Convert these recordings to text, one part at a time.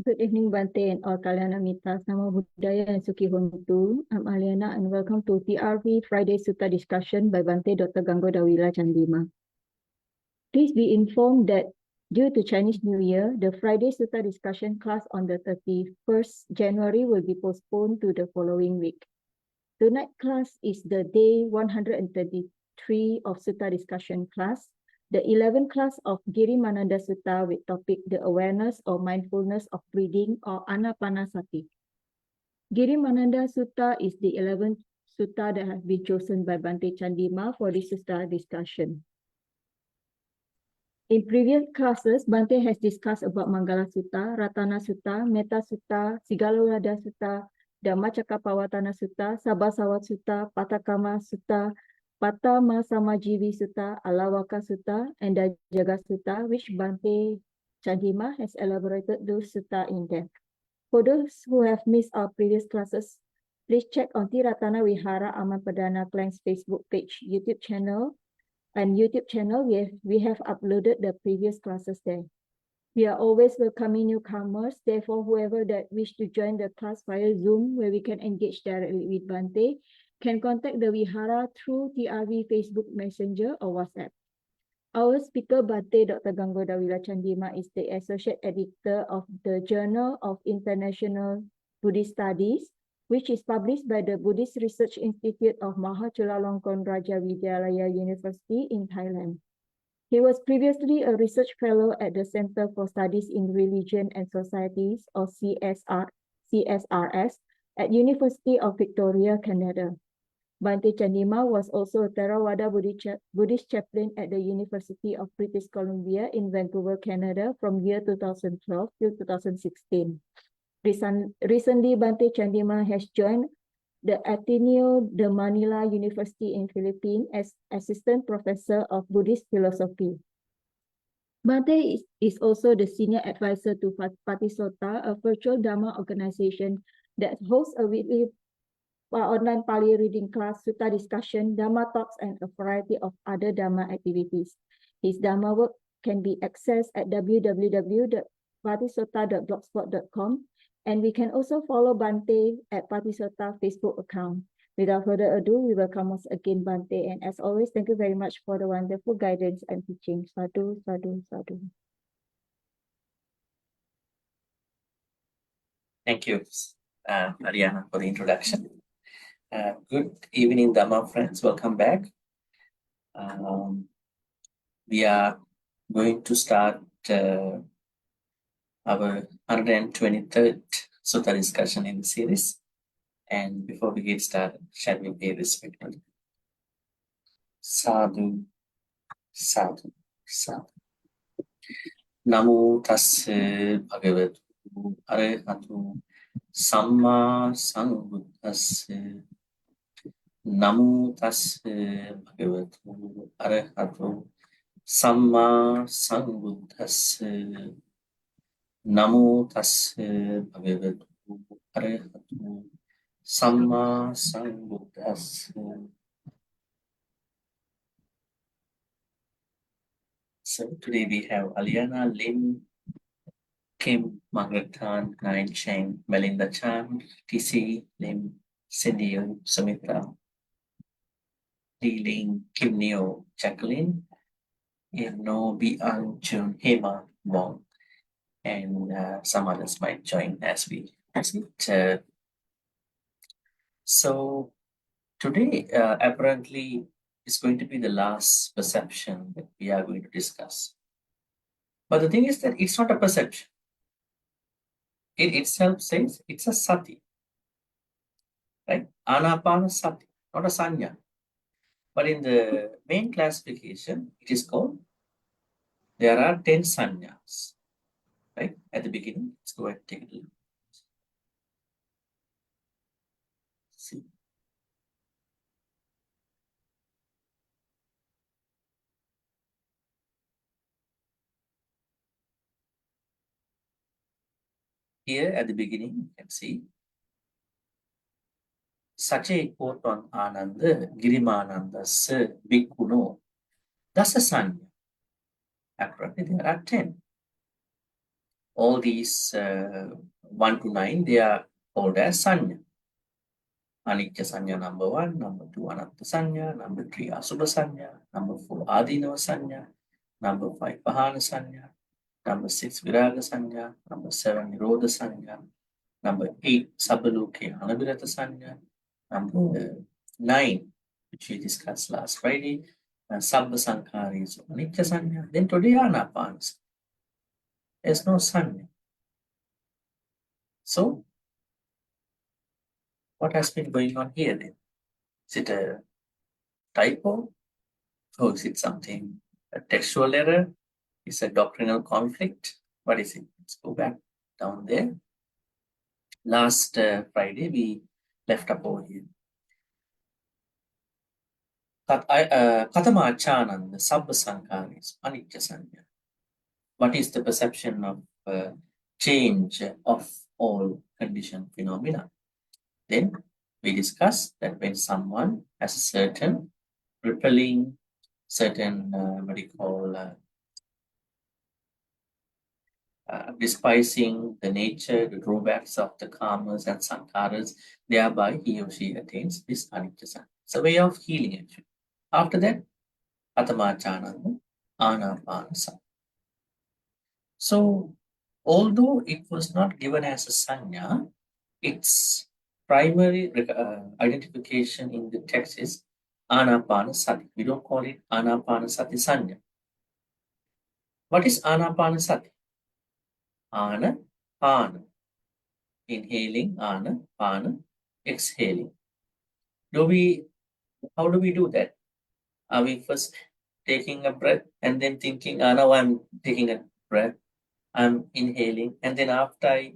Good evening, Bhante and all Kalyana Mitas. Namo Buddhaya and Sukhi Hontu. I'm Aliana and welcome to TRV Friday Sutta discussion by Bhante Dr G Chandima. Please be informed that due to Chinese New Year, the Friday Sutta discussion class on the 31st January will be postponed to the following week. Tonight's class is the day 133 of Sutta discussion class, the 11th class of Girimānanda Sutta with topic the awareness or mindfulness of breathing or anapanasati. Girimānanda Sutta is the 11th sutta that has been chosen by Bhante Chandima for this sutta discussion. In previous classes, Bhante has discussed about Mangala Sutta, Ratana Sutta, Metta Sutta, Sigalowada Sutta, Dhammacakkappavattana Sutta, Sabbasawa Sutta, Patakama Sutta, Patama Samajivi Sutta, Alawaka Sutta, and the Jaga Sutta, which Bhante Chandima has elaborated those sutta in depth. For those who have missed our previous classes, please check on Ti-Ratana Vihara Amapadana Klang's Facebook page, YouTube channel, we have uploaded the previous classes there. We are always welcoming newcomers, therefore whoever that wish to join the class via Zoom where we can engage directly with Bhante can contact the Vihara through TRV Facebook Messenger or WhatsApp. Our speaker Bhante Dr G Chandima is the Associate Editor of the Journal of International Buddhist Studies, which is published by the Buddhist Research Institute of Mahachulalongkorn Raja Vidyalaya University in Thailand. He was previously a research fellow at the Center for Studies in Religion and Societies, or CSRS, at University of Victoria, Canada. Bhante Chandima was also a Theravada Buddhist chaplain at the University of British Columbia in Vancouver, Canada from year 2012 till 2016. Recently, Bhante Chandima has joined the Ateneo de Manila University in Philippines as Assistant Professor of Buddhist Philosophy. Bhante is also the Senior Advisor to Patisota, a virtual Dhamma organization that hosts a weekly online Pali reading class, Sutta discussion, Dhamma talks, and a variety of other Dhamma activities. His Dhamma work can be accessed at www.patisota.blogspot.com, and we can also follow Bhante at Patisota Facebook account. Without further ado, we welcome once again Bhante, and as always, thank you very much for the wonderful guidance and teaching. Sadhu, sadhu, sadhu. Thank you, Ariana, for the introduction. Good evening, Dhamma friends. Welcome back. We are going to start our 123rd Sutta discussion in the series. And before we get started, shall we pay respect? Sadhu, sadhu, sadhu. Namo tassa bhagavatu arahatu samma sambuddhassa. Namo tassa bhagavatu arahatu samma sambuddhassa. Namo tassa bhagavatu arahatu samma sambuddhassa. So today we have Aliana, Lim, Kim, Margaret Tan, Nine Cheng, Melinda Chan, TC, Lim, Cindy, Sumitra, Lee Ling, Kim Neo, Jacqueline, No Bian Chun, Hema, Wong, and some others might join as we proceed. So today apparently is going to be the last perception that we are going to discuss. But the thing is that it's not a perception. It itself says it's a sati, right? Anapanasati, not a sanya. But in the main classification, it is called, there are 10 sanyas, right? At the beginning, let's go ahead and take a look. See. Here at the beginning, you can see such a quote on Ananda, Girimānanda Sutta, Bhikkhuno, Dasa Sanya. Apparently, there are 10. all these 1 to 9, they are called as sanya. Anicca sanya number 1, number 2 anatta sanya, number 3 asubha sanya, number 4 adinava sanya, number 5 pahana sanya, number 6 viraga sanya, number 7 nirodha sanya, number 8 sabbaluke anabirata sanya, number 9, which we discussed last Friday, sabba sankhari is anicca sanya. Then today anapana. There's no sanya. So what has been going on here then? Is it a typo? Or is it something, a textual error? Is it a doctrinal conflict? What is it? Let's go back down there. Last Friday, we left up over here. Katamachananda Sabba Sankharis Anicca Sanya. What is the perception of change of all conditioned phenomena? Then we discussed that when someone has a certain repelling, certain what you call despising the nature, the drawbacks of the karmas and sankharas, thereby he or she attains this anicca. It's a way of healing actually. After that, Atamachananda, Anapanasati. So, although it was not given as a sanya, its primary identification in the text is Anapanasati. We don't call it Anapanasati sanya. What is Anapanasati? Ana, Pana. Inhaling, Ana, Pana, exhaling. How do we do that? Are we first taking a breath and then thinking, now I'm taking a breath, I'm inhaling, and then after I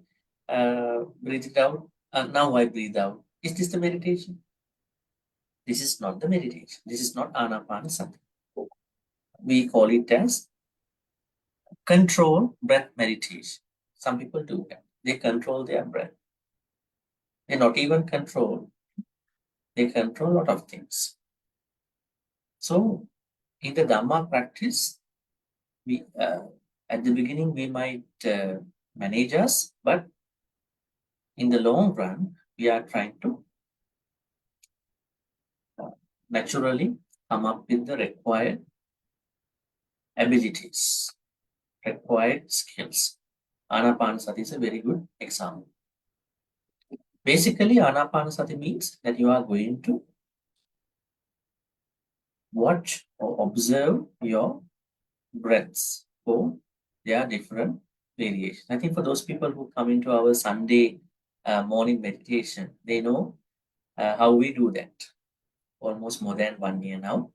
breathe it out, now I breathe out. Is this the meditation? This is not the meditation. This is not Anapanasati. We call it as control breath meditation. Some people do that. They control their breath. They not even control. They control a lot of things. So in the Dhamma practice, we at the beginning we might manage us, but in the long run, we are trying to naturally come up with the required abilities, required skills. Anapanasati is a very good example. Basically, Anapanasati means that you are going to watch or observe your breaths for their different variations. I think for those people who come into our Sunday morning meditation, they know how we do that. Almost more than 1 year now.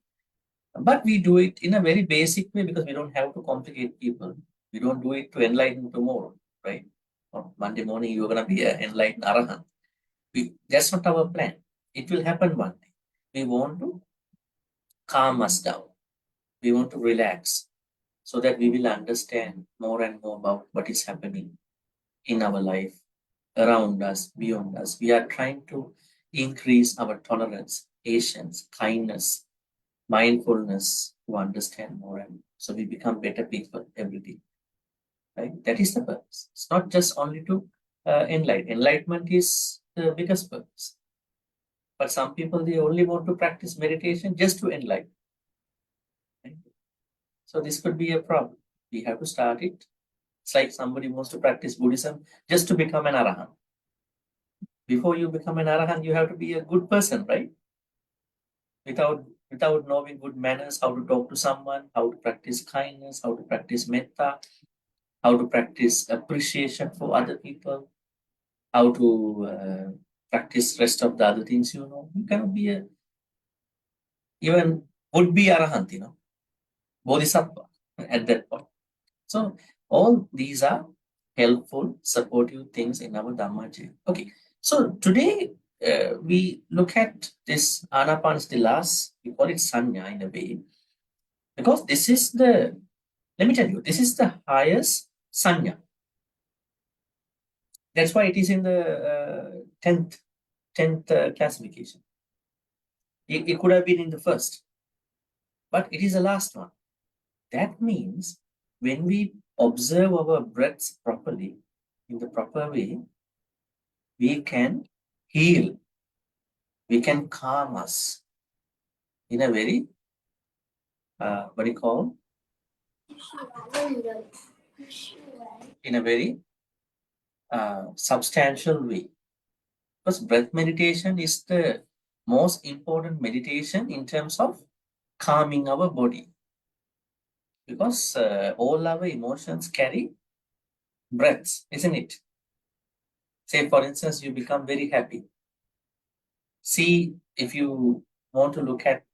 But we do it in a very basic way because we don't have to complicate people. We don't do it to enlighten tomorrow, right? On Monday morning, you're going to be an enlightened arahant. That's not our plan. It will happen one day. We want to calm us down. We want to relax so that we will understand more and more about what is happening in our life, around us, beyond us. We are trying to increase our tolerance, patience, kindness, mindfulness to understand more, and so we become better people every day. Right? That is the purpose. It's not just only to enlighten. Enlightenment is the biggest purpose. But some people, they only want to practice meditation just to enlighten. Right? So this could be a problem. We have to start it. It's like somebody wants to practice Buddhism just to become an arahant. Before you become an arahant, you have to be a good person, right? Without knowing good manners, how to talk to someone, how to practice kindness, how to practice metta, how to practice appreciation for other people, how to practice rest of the other things, you cannot be even would be arahant, bodhisattva at that point. So all these are helpful, supportive things in our Dhamma journey. Okay, so today we look at this Anapanasati, we call it sanya in a way, because this is let me tell you, this is the highest sanya. That's why it is in the 10th classification. It could have been in the first, but it is the last one. That means when we observe our breaths properly, in the proper way, we can heal, we can calm us in a very, what do you call? In a very substantial way. Because breath meditation is the most important meditation in terms of calming our body. Because all our emotions carry breaths, isn't it? Say, for instance, you become very happy. See, if you want to look at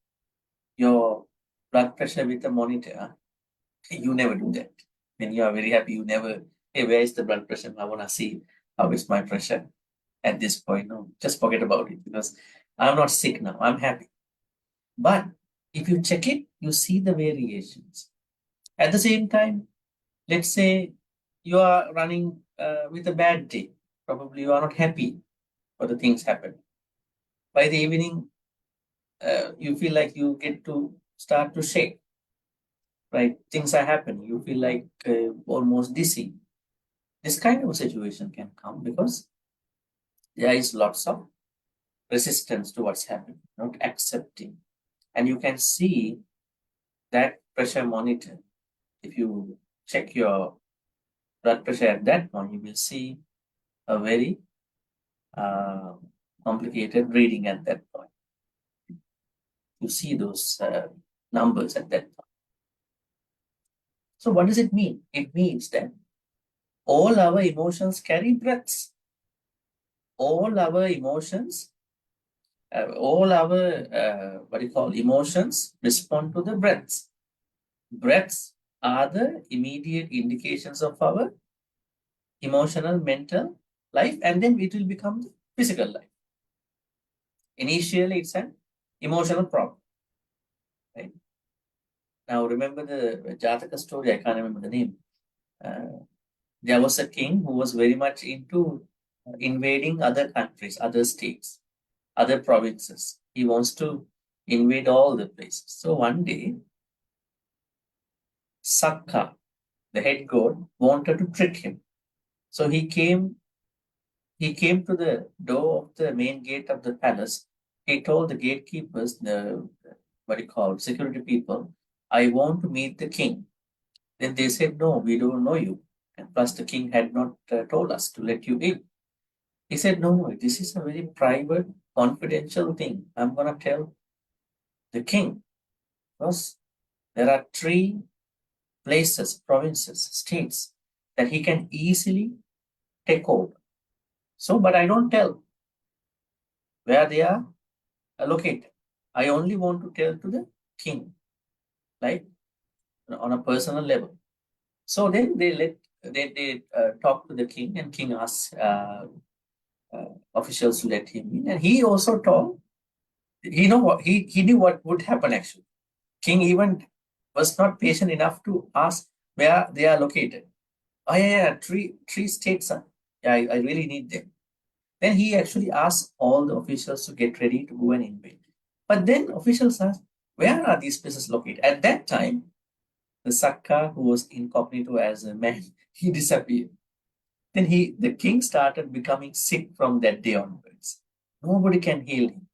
your blood pressure with a monitor, you never do that. When you are very happy, you never, hey, where is the blood pressure? I want to see how is my pressure at this point. No, just forget about it because I'm not sick now. I'm happy. But if you check it, you see the variations. At the same time, let's say you are running with a bad day. Probably you are not happy for the things happen. By the evening, you feel like you get to start to shake, right? Things are happening. You feel like almost dizzy. This kind of situation can come because there is lots of resistance to what's happening, not accepting. And you can see that pressure monitor. If you check your blood pressure at that point, you will see a very complicated reading at that point. You see those numbers at that point. So what does it mean? It means that all our emotions carry breaths. All our emotions, all our, what do you call, emotions respond to the breaths. Breaths are the immediate indications of our emotional, mental life, and then it will become the physical life. Initially, it's an emotional problem. Right? Now, remember the Jataka story, I can't remember the name. There was a king who was very much into invading other countries, other states, other provinces. He wants to invade all the places. So one day, Sakka, the head god, wanted to trick him. So he came to the door of the main gate of the palace. He told the gatekeepers, the what do you call security people, I want to meet the king. Then they said, no, we don't know you. And plus the king had not told us to let you in. He said, no, this is a very private, confidential thing. I'm going to tell the king. Because there are 3 places, provinces, states that he can easily take over. So, but I don't tell where they are located. I only want to tell to the king, like on a personal level. So then they talk to the king, and king asks officials to let him in, and he also told he knew what would happen actually. King even was not patient enough to ask where they are located. Oh yeah, 3 states. Yeah, I really need them. Then he actually asked all the officials to get ready to go and invade. But then officials asked, where are these places located? At that time, the Sakka, who was incognito as a man, he disappeared. Then the king started becoming sick from that day onwards. Nobody can heal him.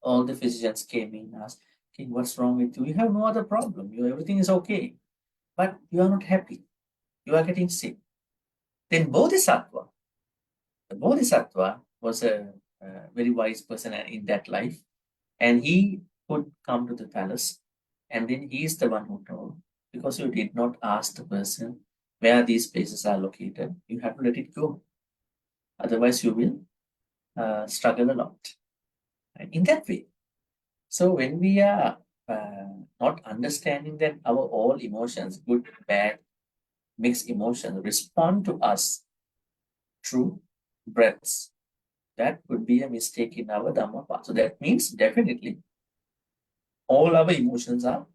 All the physicians came in and asked, King, what's wrong with you? You have no other problem. Everything is okay. But you are not happy. You are getting sick. Then the Bodhisattva was a very wise person in that life. And he could come to the palace. And then he is the one who told, because you did not ask the person where these places are located, you have to let it go. Otherwise, you will struggle a lot. Right? In that way. So when we are not understanding that our all emotions, good, bad, mixed emotions, respond to us through breaths, that would be a mistake in our Dhamma path. So that means definitely all our emotions are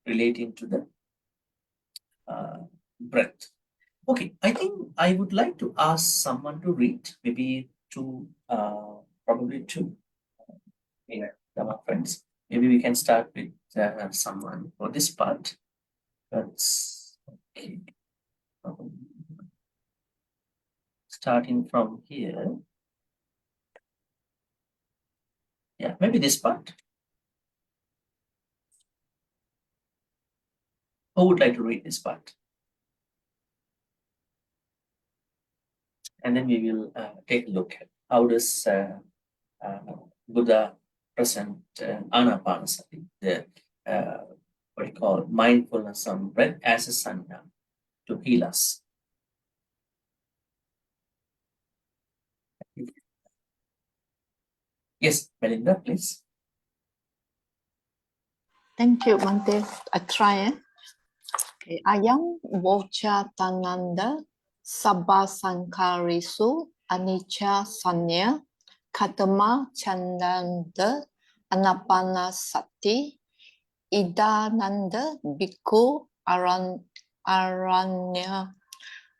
relating to the breath. Okay, I think I would like to ask someone to read, maybe probably two Dhamma friends. Maybe we can start with someone for this part. That's okay. starting from here. Yeah, maybe this part. Who would like to read this part? And then we will take a look at how does Buddha present Anapanasati, the what we call mindfulness on breath as a sanya to heal us. Yes, Melinda, please. Thank you, Bhante. I try. Okay. Ayam vocha tananda sabba sankarisu anicca sanya katama chandanda anapanasati idananda bhikkhu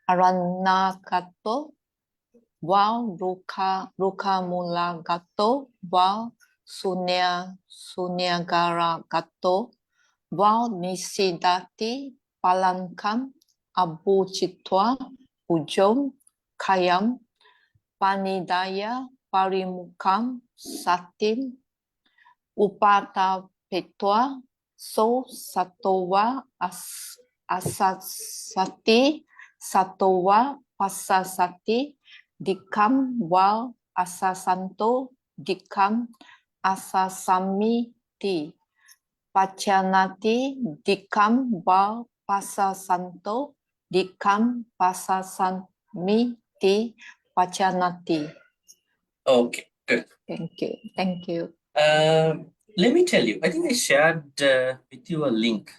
aranyakato Wow, Ruka Mula Gato, Wow, Sunyagara Gato, Wow, Nisidati, Palankam, Abu Chitwa, Ujom, Kayam, Panidaya, Parimukam, Satim, Upata Petwa, So Satowa, Asasati, Satowa, Pasasati, Dikam wal asasanto dikam asasamiti pachanati dikam wal pasasanto dikam pasasamiti pachanati. Okay, good. Thank you. Thank you. Let me tell you, I think I shared with you a link.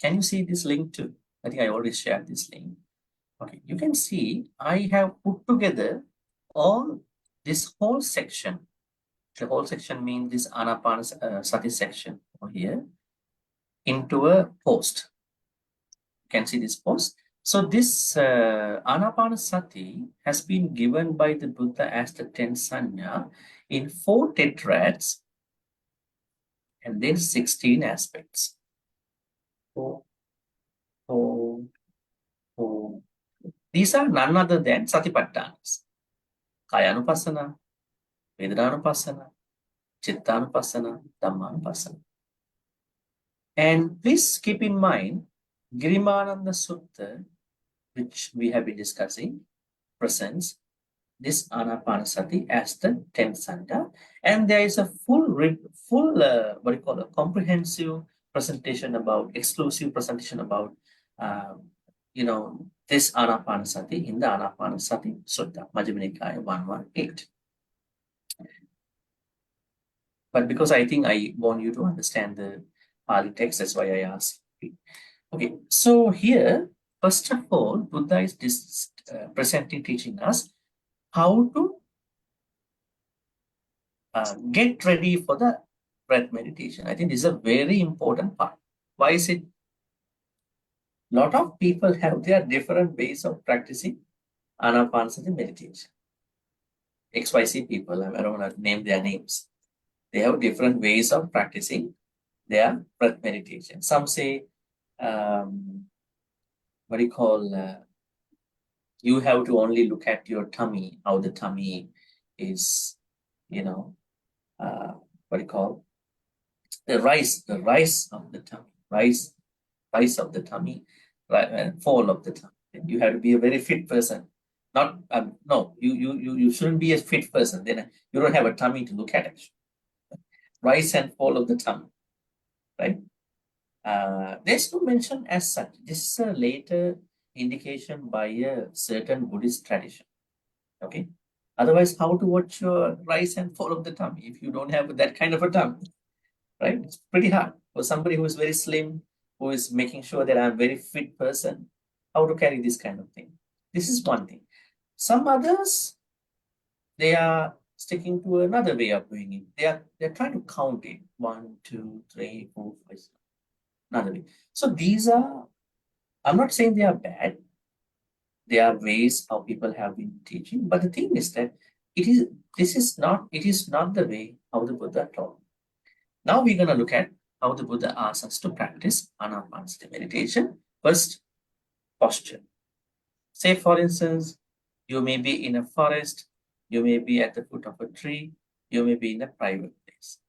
Can you see this link too? I think I already shared this link. Okay, you can see I have put together all this whole section. The whole section means this Anapanasati section over here into a post. You can see this post. So this Anapanasati has been given by the Buddha as the 10 sanya in 4 tetrads and then 16 aspects. These are none other than Satipatthanas. Kayanupassana, Vedanaupassana, Chittanupassana, Dhammanupassana. And please keep in mind, Girimānanda Sutta, which we have been discussing, presents this Anapanasati as the 10th sanya, and there is a comprehensive presentation about, exclusive presentation about, this Anapanasati in the Anapanasati Sutta, Majjhima Nikaya 118. But because I think I want you to understand the Pali text, that's why I asked. Okay, so here, first of all, Buddha is presenting, teaching us how to get ready for the breath meditation. I think this is a very important part. Why is it? A lot of people have their different ways of practicing Anapanasati meditation. XYZ people, I don't want to name their names. They have different ways of practicing their breath meditation. Some say, you have to only look at your tummy, how the tummy is, the rise of the tummy, rise of the tummy, right, and fall of the tummy. You have to be a very fit person. Not no, you shouldn't be a fit person. Then you don't have a tummy to look at actually. Rise and fall of the tummy, right? There's no mention as such. This is a later indication by a certain Buddhist tradition. Okay. Otherwise, how to watch your rise and fall of the tummy if you don't have that kind of a tummy, right? It's pretty hard for somebody who is very slim, who is making sure that I'm a very fit person, how to carry this kind of thing. This is one thing. Some others, they are sticking to another way of doing it. They're trying to count it. 1, 2, 3, 4, 5, 6. Another way. So these are, I'm not saying they are bad. There are ways how people have been teaching, but the thing is that it is not the way how the Buddha taught. Now we're going to look at how the Buddha asks us to practice Anapanasati meditation. First, posture. Say, for instance, you may be in a forest, you may be at the foot of a tree, you may be in a private place.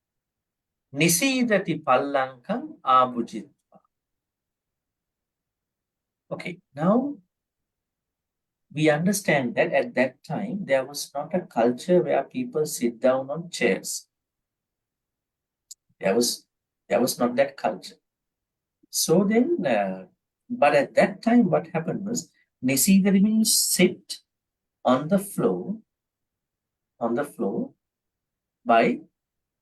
Nisidati pallankam abhujitva. Okay, now we understand that at that time there was not a culture where people sit down on chairs. There was not that culture. So then, but at that time, what happened was Nisidari means sit on the floor by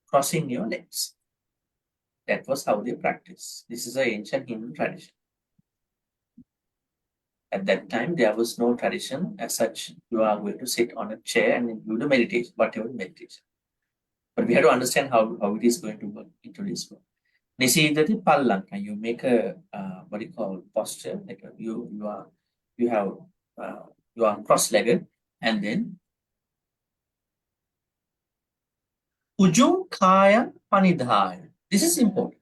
crossing your legs. That was how they practiced. This is an ancient Hindu tradition. At that time, there was no tradition as such. You are going to sit on a chair and do the meditation, whatever meditation. But we have to understand how it is going to work into this world. Nisidati pallanka. You make a what do you call posture? Like you are cross-legged, and then ujung kaya panidhaya. This is important.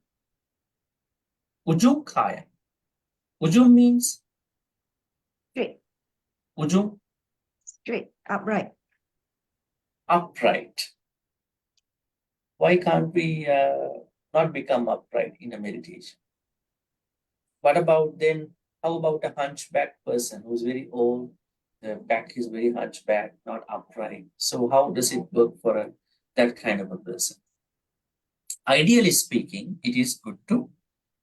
Ujung kaya. Ujung means Straight, ujung, straight, upright. upright. Why can't we not become upright in a meditation? What about then? How about a hunchback person who's very old? The back is very hunchback, not upright. So how does it work for that kind of a person? Ideally speaking, it is good to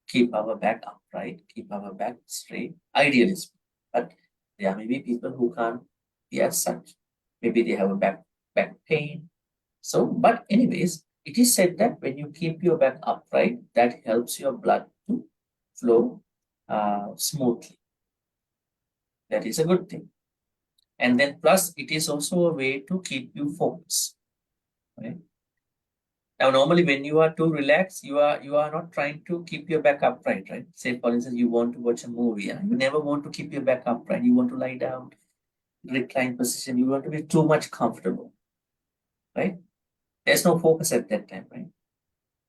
keep our back upright, keep our back straight. Ideally speaking, but there may be people who can't be as such. Maybe they have a back pain. So, but anyways, it is said that when you keep your back upright, that helps your blood to flow smoothly. That is a good thing. And then plus it is also a way to keep you focused. Right? Now, normally when you are too relaxed, you are not trying to keep your back upright, right? Say, for instance, you want to watch a movie. You never want to keep your back upright. You want to lie down, recline position. You want to be too much comfortable, right? There's no focus at that time, right?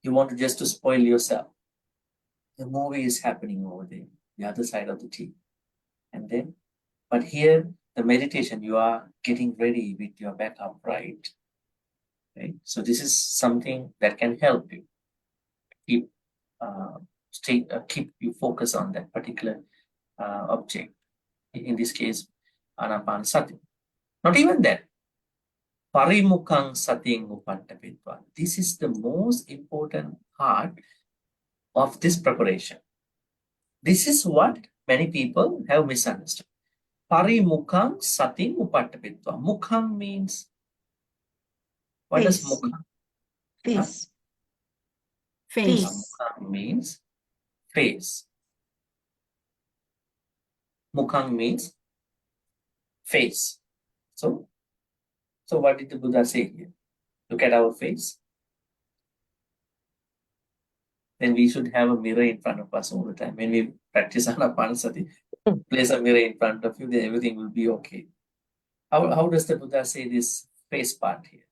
You want to just to spoil yourself. The movie is happening over there, the other side of the TV. And then, but here, the meditation, you are getting ready with your back upright. Right? So this is something that can help you keep keep you focus on that particular object. In this case, anapanasati. Not even that. Parimukang sating upantapitva. This is the most important part of this preparation. This is what many people have misunderstood. Parimukang sating upantapitva. Mukham means, what does Face. mukham? Face. Face. Mukham means face. Mukham means face. So what did the Buddha say here? Look at our face. Then we should have a mirror in front of us all the time. When we practice anapanasati, place a mirror in front of you, then everything will be okay. How does the Buddha say this face part here?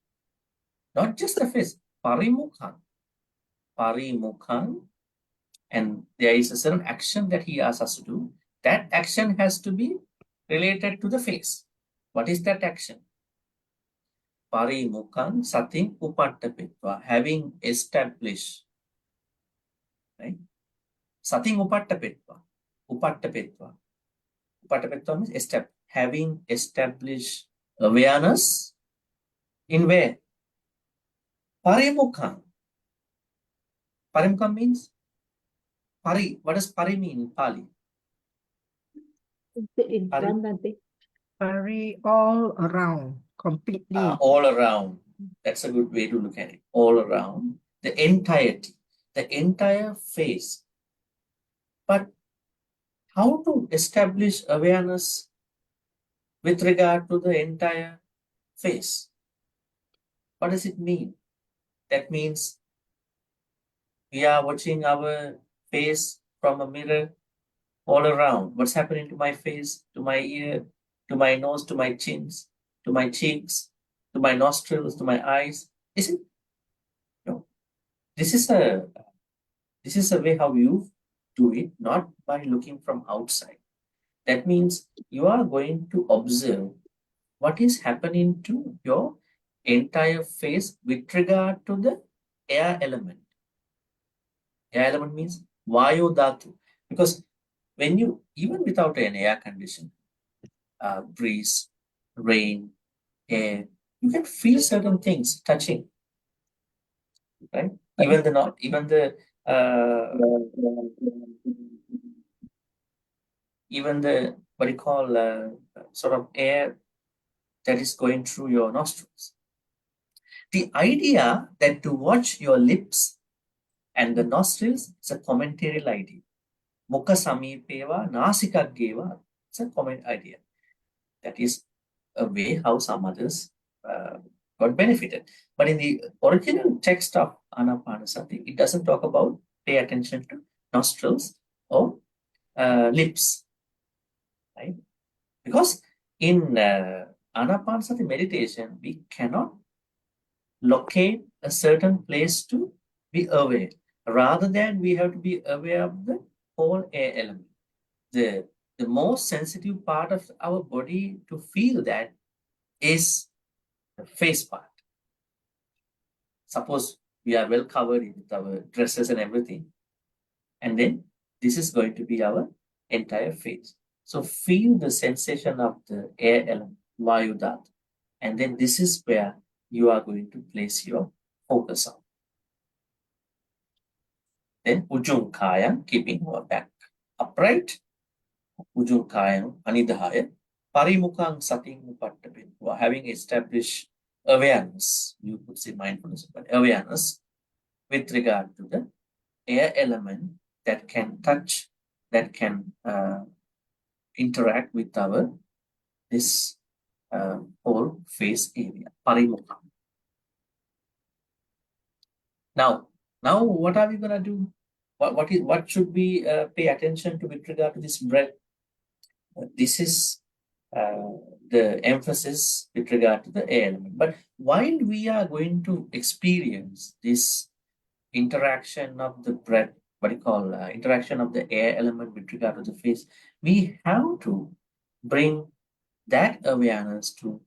Not just the face, parimukham. Parimukham, and there is a certain action that he asks us to do. That action has to be related to the face. What is that action? Parimukang sating upattapitva, having established. Right? Sating upattapitva. Upattapitva. Upattapitva means having established awareness in where? Parimukang. Parimukang means pari. What does pari mean in Pali? Sit in Pari- front, Bhante. Very all around, completely. All around. That's a good way to look at it. All around. The entirety. The entire face. But how to establish awareness with regard to the entire face? What does it mean? That means we are watching our face from a mirror all around. What's happening to my face, to my ear, to my nose, to my chins, to my cheeks, to my nostrils, to my eyes? Is it? No. This is a way how you do it, not by looking from outside. That means you are going to observe what is happening to your entire face with regard to the air element. Air element means Vayu Dhatu. Because when you, even without an air condition, breeze, rain, air, you can feel certain things touching, right? Even the not, even the what do you call sort of air that is going through your nostrils. The idea that to watch your lips and the nostrils is a commentarial idea. Mukha samipeva nasikageva. It's a comment idea. That is a way how some others got benefited. But in the original text of Anapanasati, it doesn't talk about pay attention to nostrils or lips, right? Because in Anapanasati meditation, we cannot locate a certain place to be aware. Rather than we have to be aware of the whole air element. The most sensitive part of our body to feel that is the face part. Suppose we are well covered with our dresses and everything, and then this is going to be our entire face. So feel the sensation of the air element, Vayu Dhatu, and then this is where you are going to place your focus on. Then Ujung Kaya, keeping our back upright. Ujung Kaya, Anidhaya, Parimukang Sating Upattapin, having established awareness, you could say mindfulness, but awareness with regard to the air element that can touch, that can interact with our this whole face area, Parimukha. Now what are we gonna do? What should we pay attention to with regard to this breath? This is the emphasis with regard to the air element. But while we are going to experience this interaction of the breath, what you call interaction of the air element with regard to the face, we have to bring that awareness to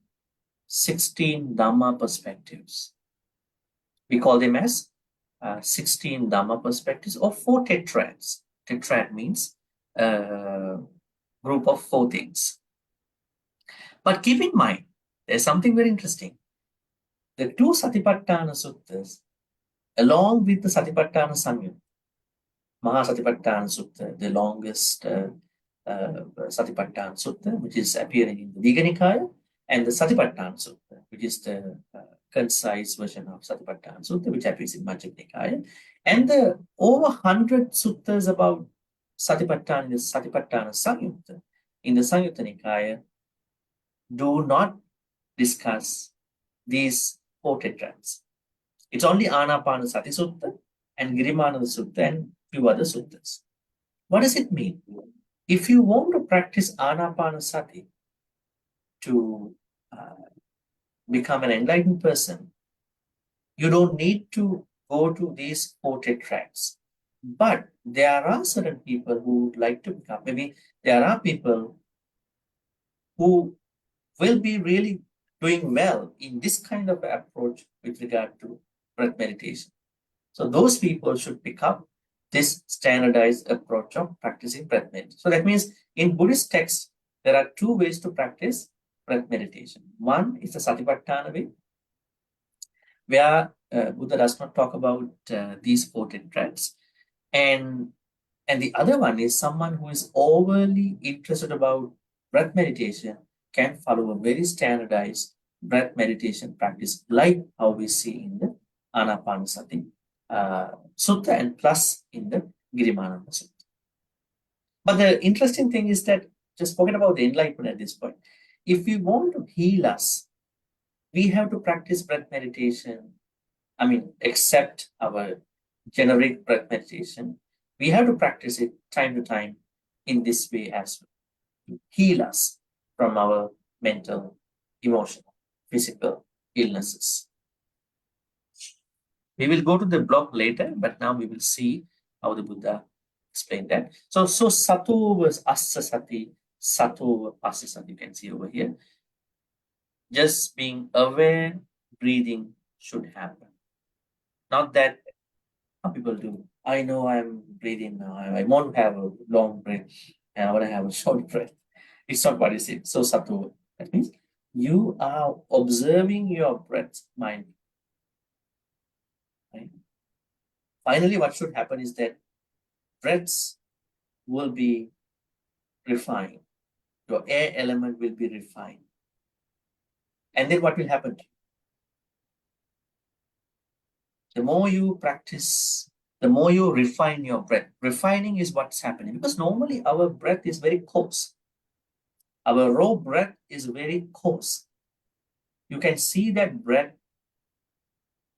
16 Dhamma perspectives. We call them as 16 Dhamma perspectives or 4 tetrads. Tetrad means group of 4 things. But keep in mind, there's something very interesting. The 2 Satipatthana Suttas, along with the Satipatthana Samyutta, Mahasatipatthana Sutta, the longest Satipatthana Sutta, which is appearing in the Digha Nikaya, and the Satipatthana Sutta, which is the concise version of Satipatthana Sutta, which appears in Majjhima Nikaya, and the over 100 suttas about Satipatthana, the Satipatthana Samyutta, in the Samyutta Nikaya, do not discuss these 4 tetrads. It's only Anapanasati Sutta and Girimānanda Sutta and few other suttas. What does it mean? If you want to practice Anapanasati to become an enlightened person, you don't need to go to these 4 tetrads. But there are certain people who would like to become, maybe there are people who will be really doing well in this kind of approach with regard to breath meditation. So those people should pick up this standardized approach of practicing breath meditation. So that means in Buddhist texts, there are 2 ways to practice breath meditation. One is the Satipatthana way, where Buddha does not talk about these 4 tetrads. And the other one is someone who is overly interested about breath meditation can follow a very standardized breath meditation practice like how we see in the Anapanasati Sutta and plus in the Girimānanda Sutta. But the interesting thing is that, just forget about the enlightenment at this point. If we want to heal us, we have to practice breath meditation. I mean, except our generic breath meditation, we have to practice it time to time in this way as well, to heal us from our mental, emotional, physical illnesses. We will go to the block later, but now we will see how the Buddha explained that. So Satu was Assa Sati, subtle process that you can see over here. Just being aware, breathing should happen. Not that some people do. I know I'm breathing now. I won't have a long breath and I want to have a short breath. It's not what is it. So subtle. That means you are observing your breath mind. Right? Finally, what should happen is that breaths will be refined. Your air element will be refined. And then what will happen? The more you practice, the more you refine your breath. Refining is what's happening because normally our breath is very coarse. Our raw breath is very coarse. You can see that breath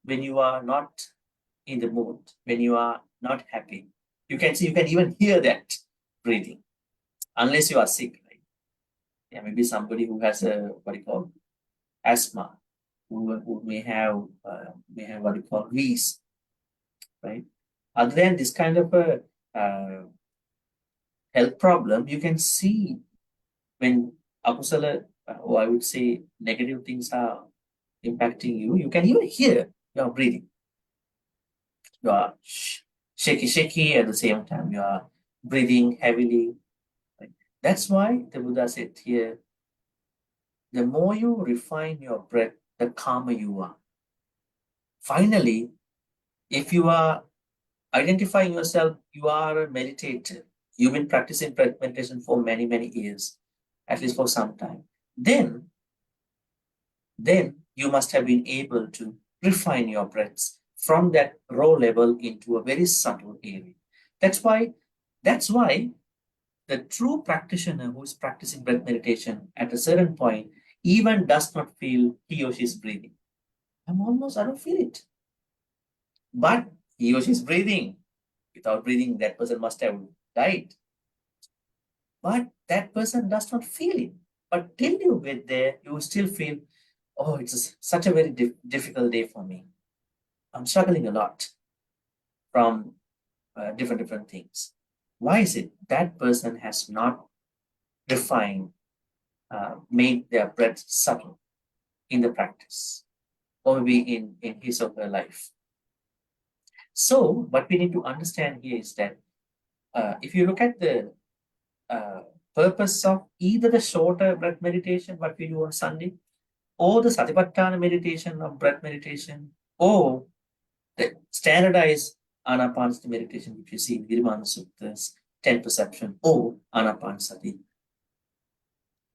when you are not in the mood, when you are not happy. You can see, you can even hear that breathing, unless you are sick, right? Yeah, maybe somebody who has a what you call asthma, who may have what you call wheeze, right? Other than this kind of a health problem, you can see when akusala, or I would say negative things are impacting you, you can even hear your breathing. You are shaky at the same time. You are breathing heavily. Right? That's why the Buddha said here, the more you refine your breath, the calmer you are. Finally, if you are identifying yourself, you are a meditator. You've been practicing meditation for many, many years, at least for some time. Then you must have been able to refine your breaths from that raw level into a very subtle area. That's why the true practitioner who is practicing breath meditation at a certain point even does not feel he or she is breathing. I don't feel it. But he or she is breathing. Without breathing, that person must have died. But that person does not feel it. But till you get there, you will still feel, oh, it's such a very difficult day for me. I'm struggling a lot from different things. Why is it? That person has not refined, made their breath subtle in the practice, or maybe in his or her life. So what we need to understand here is that if you look at the purpose of either the shorter breath meditation, what we do on Sunday, or the Satipatthana meditation of breath meditation, or the standardized Anapanasati meditation, which you see in Girimānanda Sutta's 10 perception, or Anapanasati,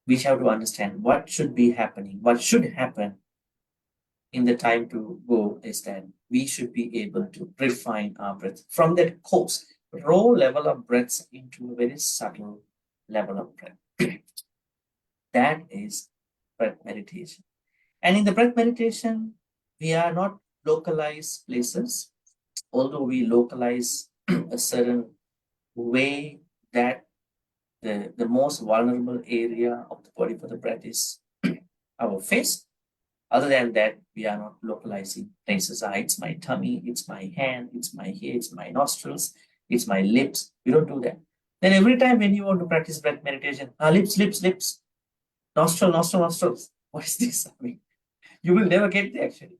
we have to understand what should be happening. What should happen in the time to go is that we should be able to refine our breath from that coarse, raw level of breaths into a very subtle level of breath. That is breath meditation. And in the breath meditation, we are not localized places, although we localize a certain way that the most vulnerable area of the body for the breath is our face. Other than that, we are not localizing places. It's my tummy, it's my hand, it's my hair, it's my nostrils, it's my lips. We don't do that. Then every time when you want to practice breath meditation, lips, nostrils. What is this? I mean, you will never get there actually.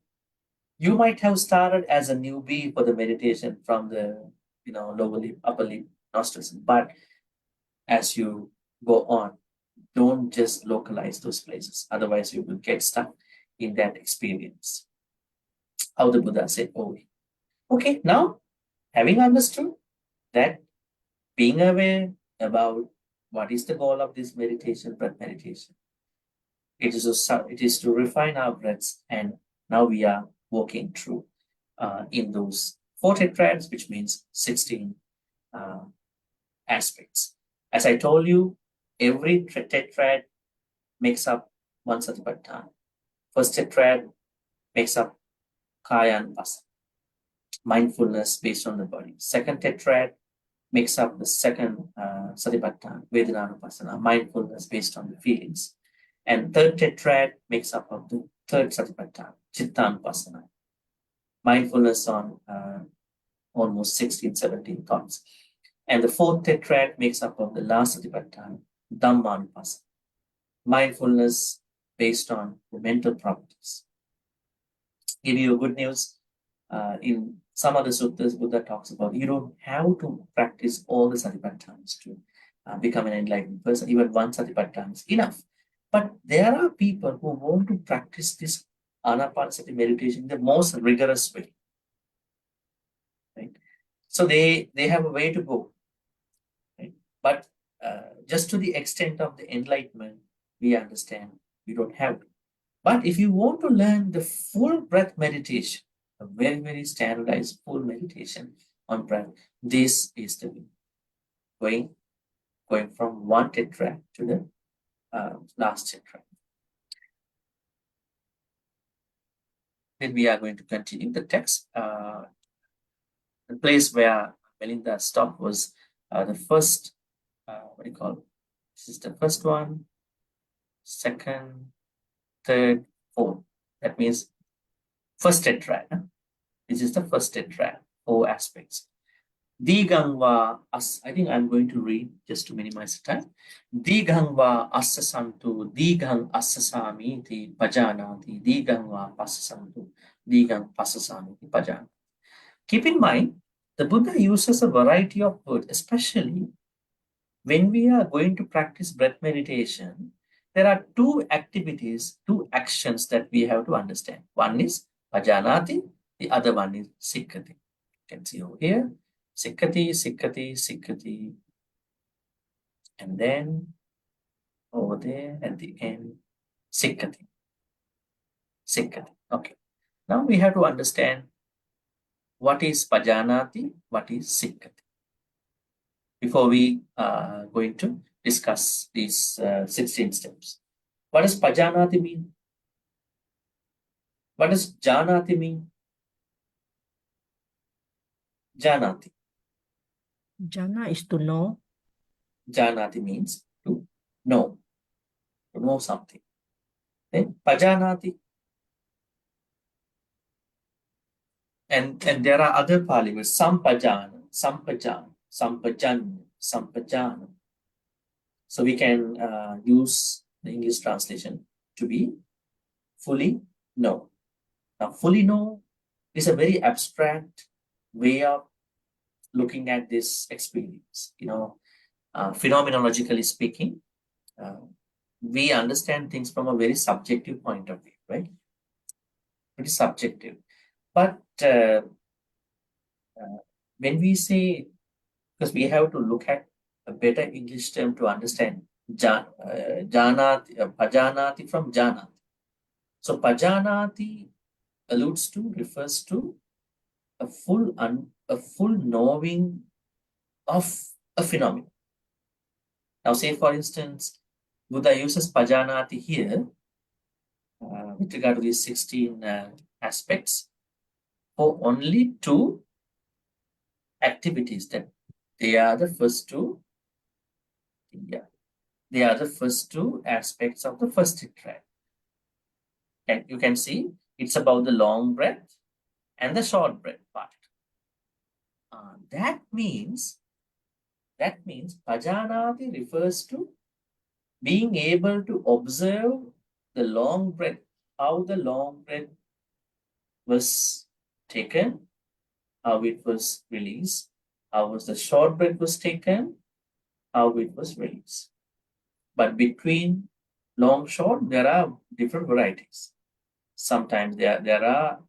You might have started as a newbie for the meditation from the lower lip, upper lip, nostrils, but as you go on, don't just localize those places. Otherwise, you will get stuck in that experience. How the Buddha said, oh, okay, now having understood that, being aware about what is the goal of this meditation, breath meditation, it is to refine our breaths, and now we are walking through in those 4 tetrads, which means 16 aspects. As I told you, every tetrad makes up one satipatthana. First tetrad makes up kaya and vasa, mindfulness based on the body. Second tetrad makes up the second satipatthana, vedana, mindfulness based on the feelings. And third tetrad makes up of the third satipatthana, chitta, mindfulness on almost 16, 17 thoughts. And the fourth tetrad makes up of the last satipatthana, Dhammanupassana. Mindfulness based on the mental properties. Give you good news. In some other suttas, Buddha talks about you don't have to practice all the satipatthanas to become an enlightened person. Even one satipatthana is enough. But there are people who want to practice this anapanasati meditation in the most rigorous way. Right? So they have a way to go. Right? But just to the extent of the enlightenment, we understand you don't have to. But if you want to learn the full breath meditation, a very, very standardized full meditation on breath, this is the way. Going from one tetrad to the last tetrad. Then we are going to continue the text. The place where Melinda stopped was the first, what do you call it? This is the first one, second, third, fourth. That means first tetrad. This is the first tetrad, 4 aspects. Digangva as, I think I'm going to read just to minimize the time. Digangva asasantu, digang asasami ti pajanati, digangva pasasantu, digang pasasami ti pajanati. Keep in mind, the Buddha uses a variety of words, especially when we are going to practice breath meditation. There are 2 activities, 2 actions that we have to understand. One is pajanati, the other one is sikkati. You can see over here. Sikkati, sikkati, sikkati. And then over there at the end, sikkati. Sikkati. Okay. Now we have to understand what is pajanati, what is sikkati. Before we are going to discuss these 16 steps. What does pajanati mean? What does janati mean? Janati. Jana is to know. Janati means to know something. Then pajanati. And there are other Pali words, sampajana, sampajana, sampajana, sampajana. So we can use the English translation to be fully know. Now, fully know is a very abstract way of looking at this experience. Phenomenologically speaking, we understand things from a very subjective point of view, right? Pretty subjective. But when we say, because we have to look at a better English term to understand janati, pajanati from janati. So pajanati refers to a full knowing of a phenomenon. Now, say for instance, Buddha uses pajanati here with regard to these 16 aspects for only 2 activities. That they are the first 2. Yeah, they are the first 2 aspects of the first tetrad. And you can see it's about the long breath and the short breath part. That means pajanati refers to being able to observe the long breath, how the long breath was taken, how it was released, how was the short breath was taken, how it was released. But between long, short, there are different varieties. Sometimes there are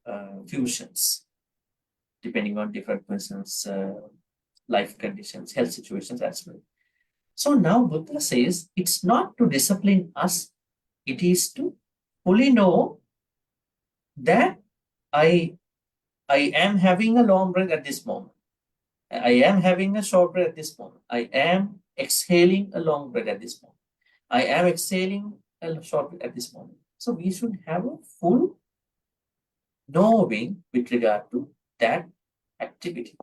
fusions, depending on different persons' life conditions, health situations as well. So now Buddha says it's not to discipline us, it is to fully know that I am having a long breath at this moment. I am having a short breath at this moment. I am exhaling a long breath at this moment. I am exhaling a short breath at this moment. So we should have a full knowing with regard to that activity.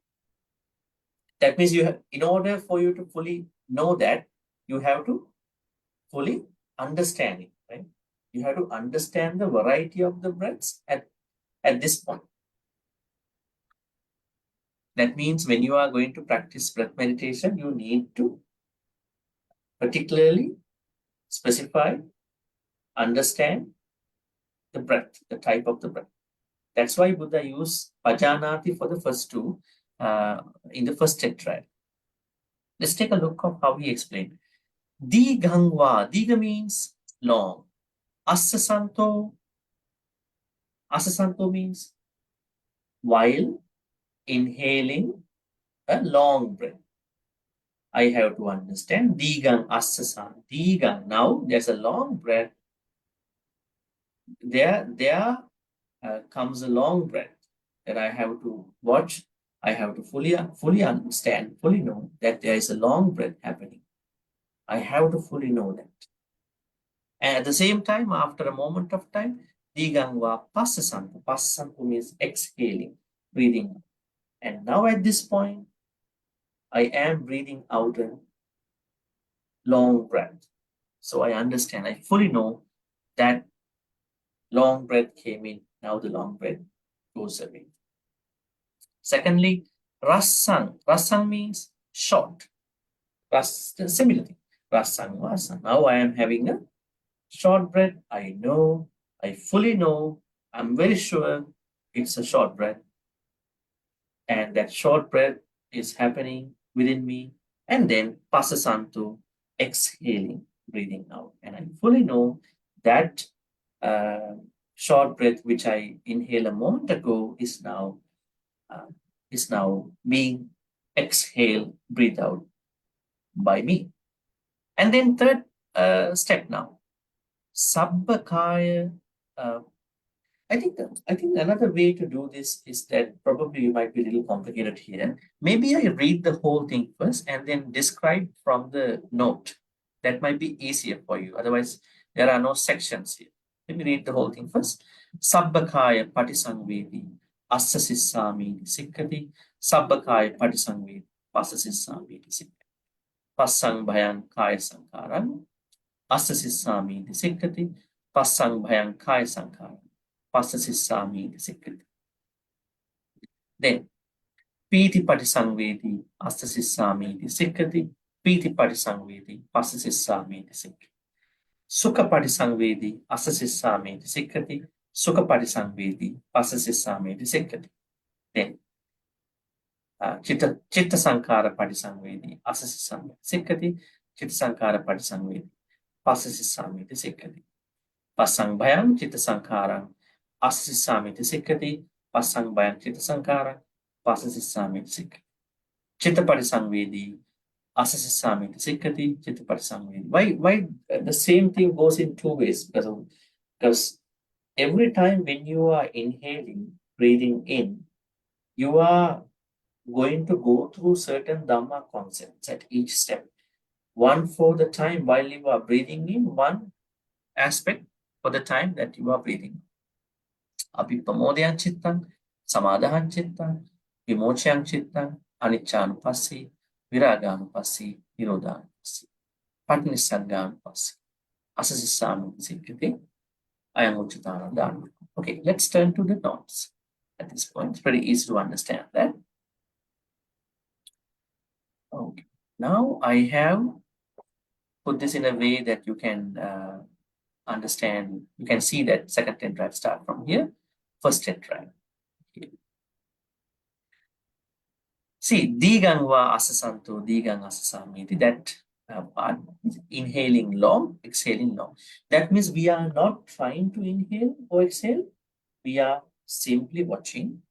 That means in order for you to fully know that, you have to fully understand it, right? You have to understand the variety of the breaths at this point. That means when you are going to practice breath meditation, you need to particularly specify, understand the breath, the type of the breath. That's why Buddha used pajanati for the first two in the first tetrad. Let's take a look of how he explained. Digangva. Diga means long. Asasanto means while inhaling a long breath. I have to understand digang asasan. Digang. Now there's a long breath. There comes a long breath that I have to watch. I have to fully understand, fully know that there is a long breath happening. I have to fully know that. And at the same time, after a moment of time, digangva passasanto. Passasanto means exhaling, breathing. And now at this point, I am breathing out a long breath. So I understand, I fully know that long breath came in, now the long breath goes away. Secondly, rasang. Rasang means short. Similar thing. Rasang, rasang. Now I am having a short breath. I know, I fully know, I'm very sure it's a short breath. And that short breath is happening within me. And then passasanto, exhaling, breathing out. And I fully know that short breath which I inhaled a moment ago is now being exhaled, breathed out by me. And then third step now, sabbakaya. I think another way to do this is that probably you might be a little complicated here. Maybe I read the whole thing first and then describe from the note. That might be easier for you. Otherwise, there are no sections here. Let me read the whole thing first. Sabbakaya patisangvedi assasissami sikkati. Sabbakaya patisangvedi passasissami sikkati. Passang bhayan kaya sankaram assasissami sikkati. Passang bhayan kaya sankaram passasissami sikkati. Then piti patisangvedi assasissami sikkati. Piti patisangvedi passasissami sikkati. Sukha patisangvedi assasissami sikkati. Sukha patisangvedi passasissami sikkati. Then chitta sankara patisangvedi assasissami sikkati. Chitta sankara patisangvedi passasissami sikkati. Passang bhayam chitta sankarang assasissami sikkati. Passang bhayam chitta sankarang passasissami sikkati. Chitta patisangvedi assasissami sikkati. Chitta patisangvedi. Why the same thing goes in two ways? Because every time when you are inhaling, breathing in, you are going to go through certain Dhamma concepts at each step. One for the time while you are breathing in, one aspect for the time that you are breathing. Apipamodhyang chittang, samadhahan chittang, vimochayang chittang, aniccanupassi, viraganupassi, nirodhanupassi, patnisarganupassi, asasissami sikkati, ayam uchitanandana. Okay, let's turn to the notes. At this point, it's pretty easy to understand that. Okay, now I have put this in a way that you can understand, you can see that second tetrad start from here, first tetrad. Okay. See, digangva asasanto, digang asasami, that part, inhaling long, exhaling long. That means we are not trying to inhale or exhale, we are simply watching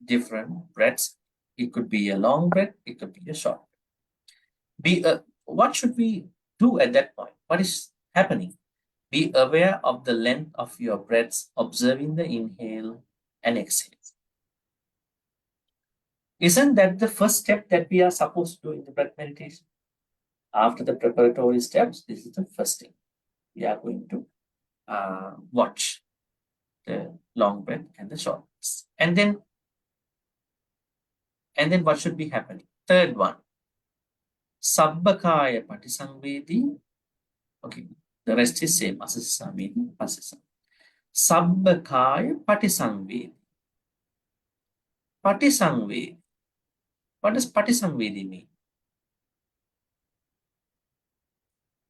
different breaths. It could be a long breath, it could be a short breath. What should we do at that point? What is happening? Be aware of the length of your breaths, observing the inhale and exhale. Isn't that the first step that we are supposed to do in the breath meditation? After the preparatory steps, this is the first thing. We are going to watch the long breath and the short breaths. And then what should be happening? Third one, sabbakaya patisangvedi. Okay, the rest is same. Asassamiti, pasasam. Sabbakaya patisangvedi. Patisangvedi. What does patisangvedi mean?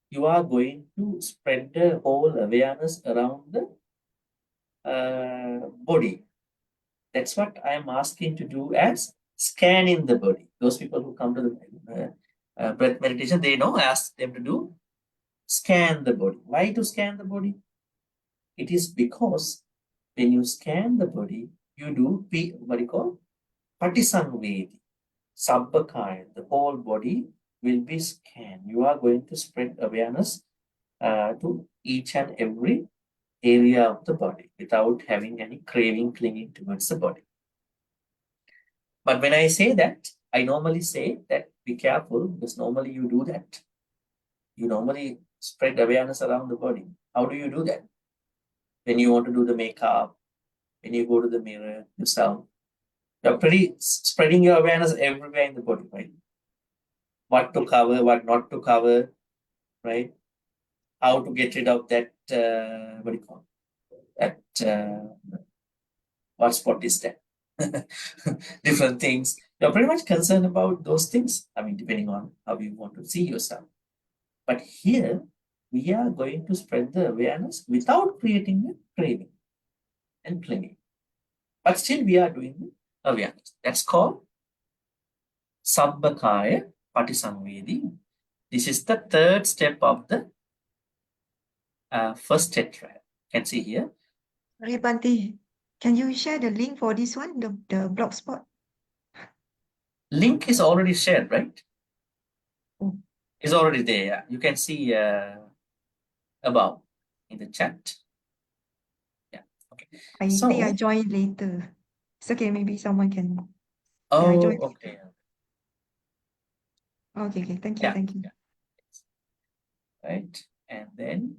you are going to spread the whole awareness around the body. That's what I am asking to do as scanning the body. Those people who come to the breath meditation, they know I ask them to do scan the body. Why to scan the body? It is because when you scan the body, you do what you call Patisangvedi, Sabbakaya. The whole body will be scanned. You are going to spread awareness to each and every area of the body without having any craving clinging towards the body. But when I say that, I normally say that be careful, because normally you do that. You normally spread awareness around the body. How do you do that? When you want to do the makeup, when you go to the mirror yourself, you're pretty spreading your awareness everywhere in the body, right? What to cover, what not to cover, right? How to get rid of that, what do you call it? That, what spot is that? Different things. You're pretty much concerned about those things. I mean, depending on how you want to see yourself. But here, we are going to spread the awareness without creating a craving and clinging. But still, we are doing the awareness. That's called Sabbakaya Patisangvedi. This is the third step of the first tetrad. You can see here. Sorry, Bhante, can you share the link for this one, the blog spot? Link is already shared, right? Oh. It's already there. You can see above in the chat. Yeah. Okay. I think I joined later. It's okay, maybe someone can. Oh, I joined. okay. Okay, thank you, thank you. Yeah. Right. And then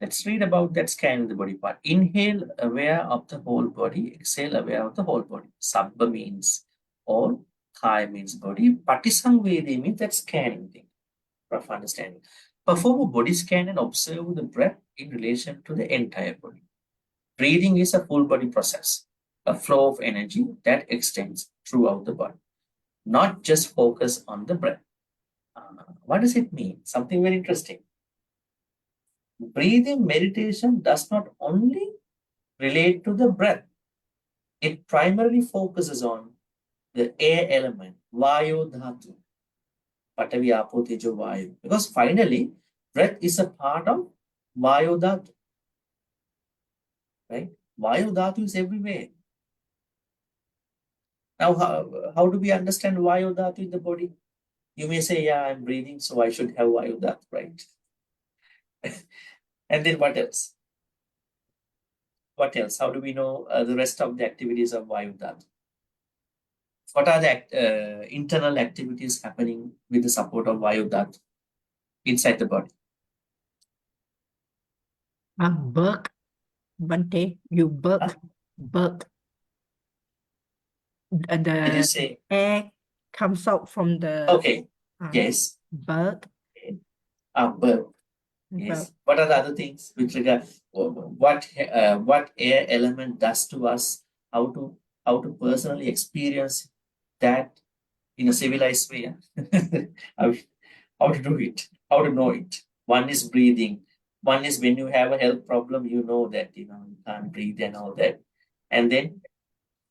let's read about that scanning the body part. Inhale, aware of the whole body. Exhale, aware of the whole body. Sabbha means all. Kaya means body. Patisangvedi means that scanning thing. Rough understanding. Perform a body scan and observe the breath in relation to the entire body. Breathing is a full body process, a flow of energy that extends throughout the body, not just focus on the breath. What does it mean? Something very interesting. Breathing meditation does not only relate to the breath. It primarily focuses on the air element, Vayu Dhatu, Patavi Apo Tejo Vayu. Because finally, breath is a part of Vayu Dhatu. Right? Vayu Dhatu is everywhere. Now, how do we understand Vayu Dhatu in the body? You may say, yeah, I'm breathing, so I should have Vayu Dhatu, right? And then what else? What else? How do we know the rest of the activities of Vayu Dhatu? What are the internal activities happening with the support of Vayu Dhatu inside the body? Burp, Bhante, you burp, burp. Did you The say? air comes out from the Okay. Yes. burp. Burp. Yes. What are the other things with regard what air element does to us? How to personally experience that in a civilized way? How to do it? How to know it? One is breathing. One is when you have a health problem, you know that you can't breathe and all that. And then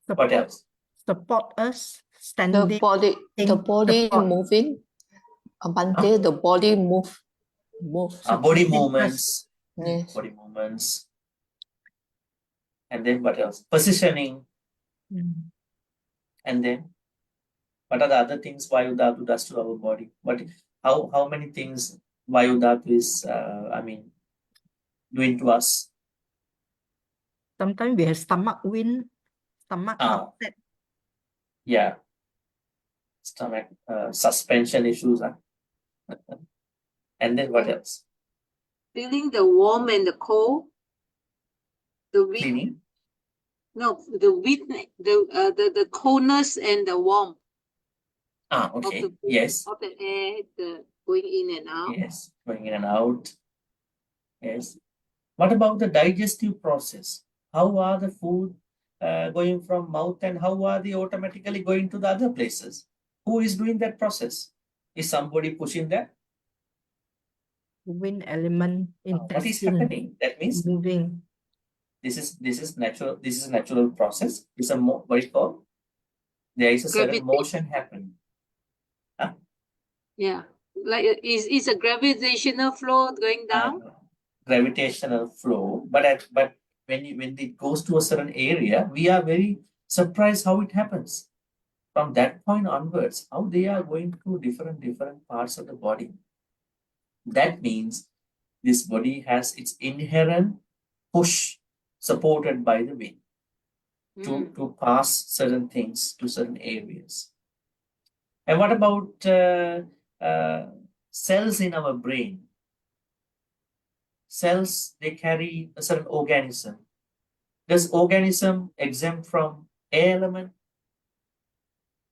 what else? Support us The standing. body support. moving. Bhante, the body move. Body movements. Yes. Body movements. And then what else? Positioning. And then what are the other things Vayu Dhatu does to our body? How many things Vayu Dhatu is doing to us? Sometimes we have stomach wind, stomach upset. Yeah. Stomach suspension issues. And then what else? Feeling the warm and the cold. The weak, Cleaning. no, the weak, the coldness and the warmth. Okay. Of the, Yes. Of the air, the going in and out. Yes. Going in and out. Yes. What about the digestive process? How are the food going from mouth and how are they automatically going to the other places? Who is doing that process? Is somebody pushing that? wind element What is intestine happening? That means moving. this is natural. This is a natural process. It's a what is called? There is a certain Gravity. motion happening. Yeah. Like is a gravitational flow going down? Gravitational flow, but when it goes to a certain area, we are very surprised how it happens. From that point onwards, how they are going through different parts of the body. That means this body has its inherent push supported by the wind to pass certain things to certain areas. And what about cells in our brain? Cells, they carry a certain organism. Does organism exempt from air element?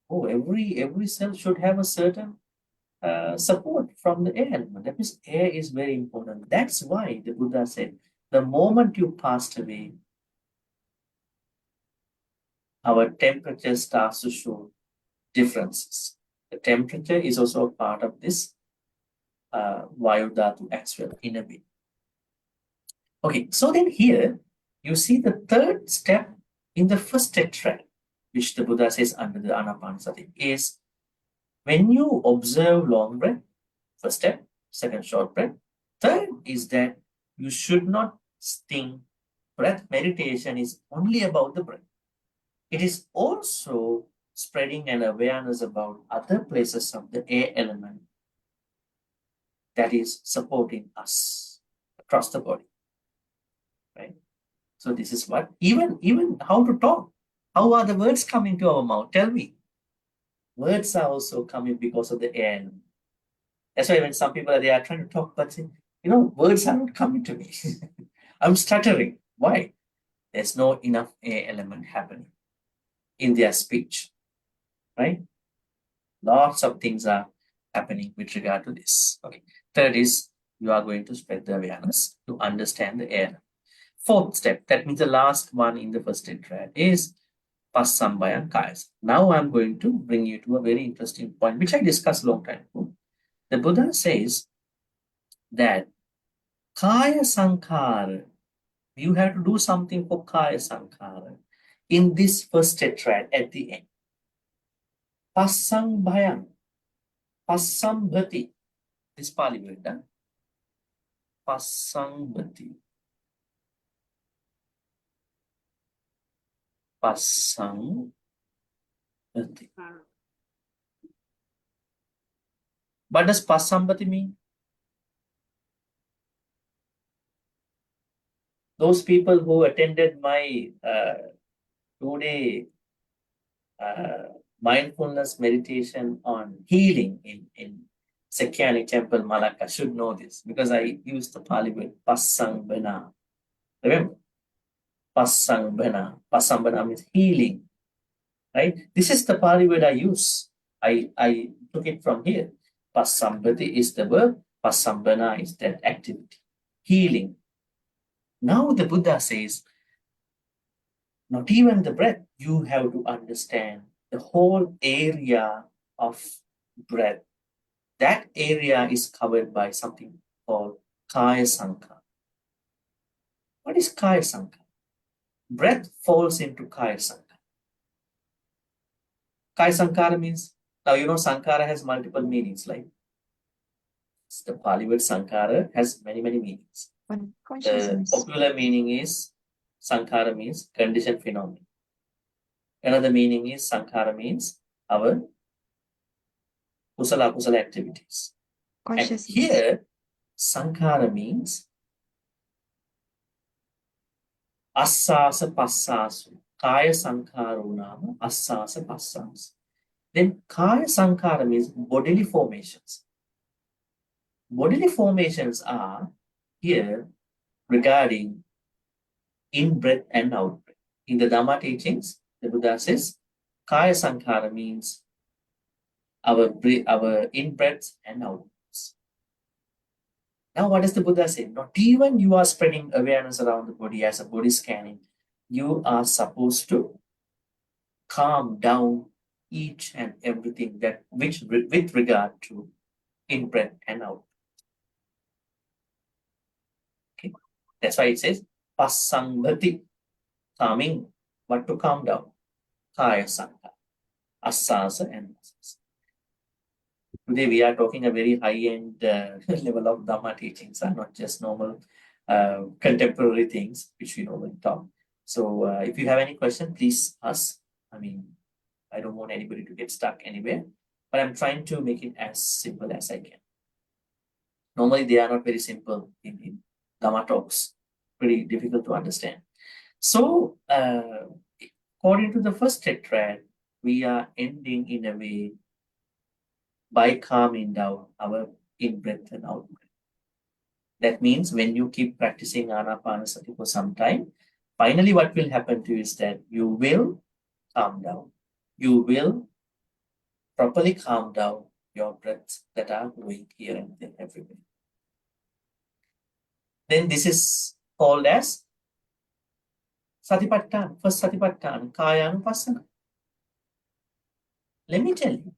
Oh, every cell should have a certain support from the air element. That means air is very important. That's why the Buddha said, the moment you passed away, our temperature starts to show differences. The temperature is also a part of this Vayudhatu as well, in a way. Okay, so then here you see the third step in the first tetrad, which the Buddha says under the Anapanasati, is when you observe long breath, first step, second short breath. Third is that you should not think breath meditation is only about the breath. It is also spreading an awareness about other places of the air element that is supporting us across the body. Right? So this is what, even how to talk. How are the words coming to our mouth? Tell me. Words are also coming because of the air element. That's why when some people they are trying to talk, but words are not coming to me. I'm stuttering. Why? There's no enough air element happening in their speech. Right? Lots of things are happening with regard to this. Okay. Third is you are going to spread the awareness to understand the air. Fourth step, that means the last one in the first tetrad, is Passambayan Kayas. Now I'm going to bring you to a very interesting point, which I discussed a long time ago. The Buddha says that Kaya Sankhara, you have to do something for Kaya Sankhara in this first tetrad at the end. Passambhayan, Passambhati, this Pali word, Passambhati. Passambhati. What does Passambhati mean? Those people who attended my 2-day mindfulness meditation on healing in Sekyani Temple, Malacca should know this because I used the Pali word Passangbana. Remember? Passangbana. Passangbana means healing. Right? This is the Pali word I use. I took it from here. Passambhati is the verb, Passambana is that activity. Healing. Now the Buddha says, not even the breath, you have to understand the whole area of breath. That area is covered by something called Kaya Sankhara. What is Kaya Sankhara? Breath falls into Kaya Sankhara. Kaya Sankhara means, now Sankhara has multiple meanings, like the Pali word Sankhara has many meanings. The Consciousness. popular meaning is Sankhara means conditioned phenomenon. Another meaning is Sankhara means our kusala activities. And Consciousness. here, Sankhara means Assasa Passasu. Kaya Sankharo Nama Assasa Passasu. Then Kaya Sankhara means bodily formations. Bodily formations are here regarding in-breath and out-breath. In the Dhamma teachings, the Buddha says, Kaya Sankhara means our in-breaths and out-breaths. Now, what does the Buddha say? Not even you are spreading awareness around the body as a body scanning, you are supposed to calm down each and everything that with regard to in-breath and out. That's why it says passanghati, calming, but to calm down. Kaya sankara, asasa and asasa. Today we are talking a very high-end level of Dhamma teachings, not just normal contemporary things which we normally talk. So if you have any question, please ask. I mean, I don't want anybody to get stuck anywhere, but I'm trying to make it as simple as I can. Normally they are not very simple in Dhamma talks, pretty difficult to understand. So according to the first tetrad, we are ending in a way by calming down our in-breath and out-breath. That means when you keep practicing Anapanasati for some time, finally what will happen to you is that you will calm down. You will properly calm down your breaths that are going here and there everywhere. Then this is called as Satipatthana, first Satipatthana, Kayanupassana. Let me tell you,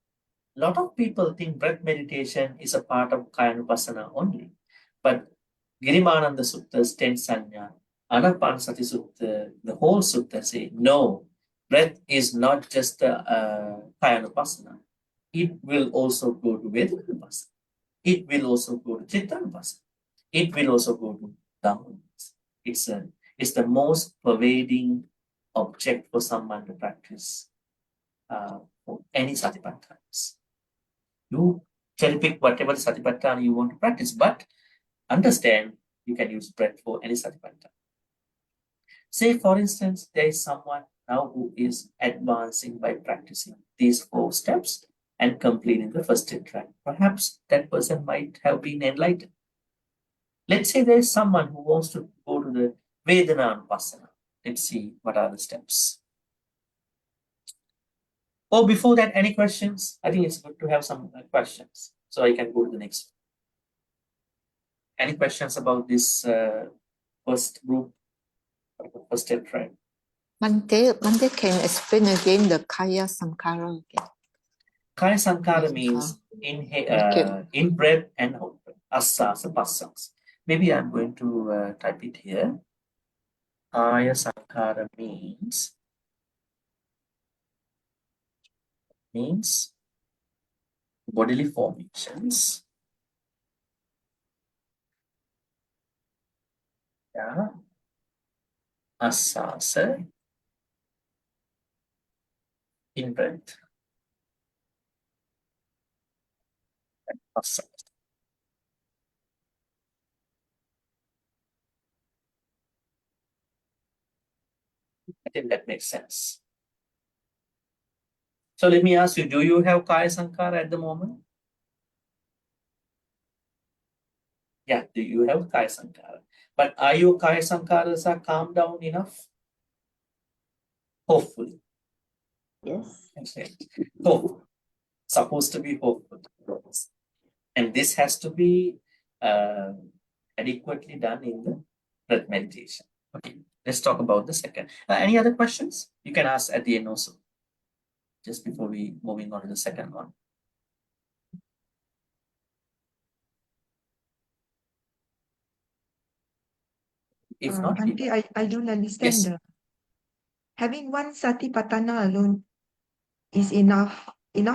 a lot of people think breath meditation is a part of Kayanupassana only. But Girimānanda Sutta's 10 Sanya, Anapanasati Sutta, the whole Sutta say, no, breath is not just a Kayanupassana. It will also go to Vedanupasana. It will also go to Chittanupasana. It will also go to Dhammanupasana. It's the most pervading object for someone to practice for any Satipatthanas. You cherry pick whatever Satipatthana you want to practice, but understand you can use breath for any Satipatthana. Say, for instance, there is someone now who is advancing by practicing these 4 steps and completing the first tetrad. Perhaps that person might have been enlightened. Let's say there is someone who wants to go to the Vedananupassana. Let's see what are the steps. Oh, before that, any questions? I think it's good to have some questions, so I can go to the next one. Any questions about this first group, first tetrad? Bhante, can you explain again the Kaya Sankara again? Kaya Sankara means in breath and out breath. Asasa, pasas. Maybe I'm going to type it here. Kaya Sankara means bodily formations. Yeah. Asasa in breath. Asasa. I think that makes sense. So let me ask you, do you have Kaya Sankara at the moment? Yeah, do you have Kaya Sankara? But are your Kaya Sankaras are calmed down enough? Hopefully. Yes. Okay. Hope. Supposed to be hopeful. And this has to be adequately done in the breath meditation. Okay, let's talk about the second. Any other questions? You can ask at the end also, just before we moving on to the second one. If not, Bhante, I don't understand yes. the having one Satipatthana alone is enough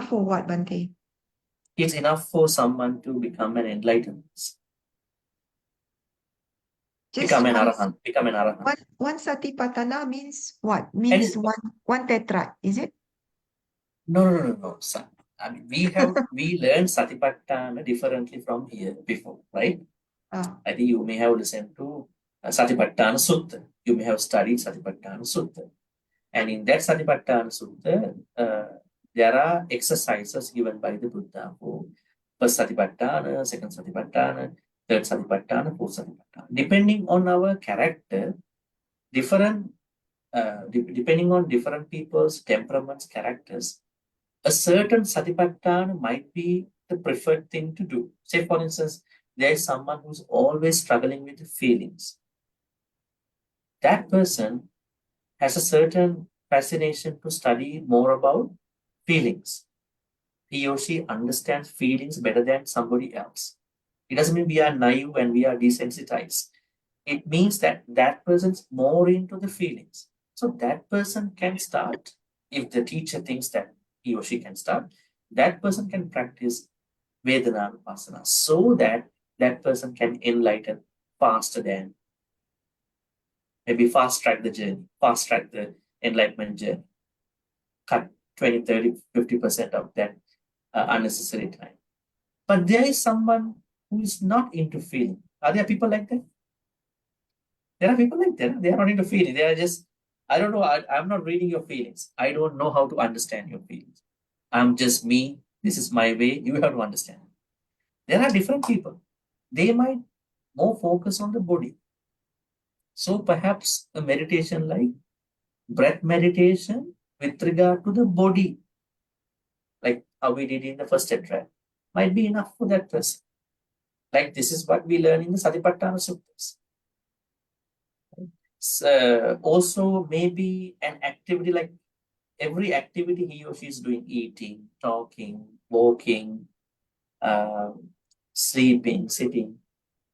for what, Bhante? It's enough for someone to become an enlightened, become an arahant, become an arahant. One Satipatthana means what? Means one tetrad, is it? No. I mean, we learned Satipatthana differently from here before, right? I think you may have listened to Satipatthana Sutta. You may have studied Satipatthana Sutta. And in that Satipatthana Sutta, there are exercises given by the Buddha for first Satipatthana, second Satipatthana, third Satipatthana, fourth Satipatthana. Depending on our character, depending on different people's temperaments, characters, a certain Satipatthana might be the preferred thing to do. Say, for instance, there is someone who's always struggling with the feelings. That person has a certain fascination to study more about feelings. He or she understands feelings better than somebody else. It doesn't mean we are naive and we are desensitized. it means that that person's more into the feelings. So that person can start, if the teacher thinks that he or she can start, that person can practice Vedana so that that person can enlighten faster than, maybe fast track the journey, fast track the enlightenment journey, cut 20, 30, 50% of that unnecessary time. But there is someone who is not into feeling. Are there people like that? There are people like that. They are not into feeling. They are just, I don't know, I'm not reading your feelings. I don't know how to understand your feelings. I'm just me. This is my way. You have to understand. There are different people. They might more focus on the body. So perhaps a meditation like breath meditation with regard to the body, like how we did in the first tetrad, might be enough for that person. Like this is what we learn in the Ti-Ratana Suttas. Also, maybe an activity like every activity he or she is doing, eating, talking, walking, sleeping, sitting,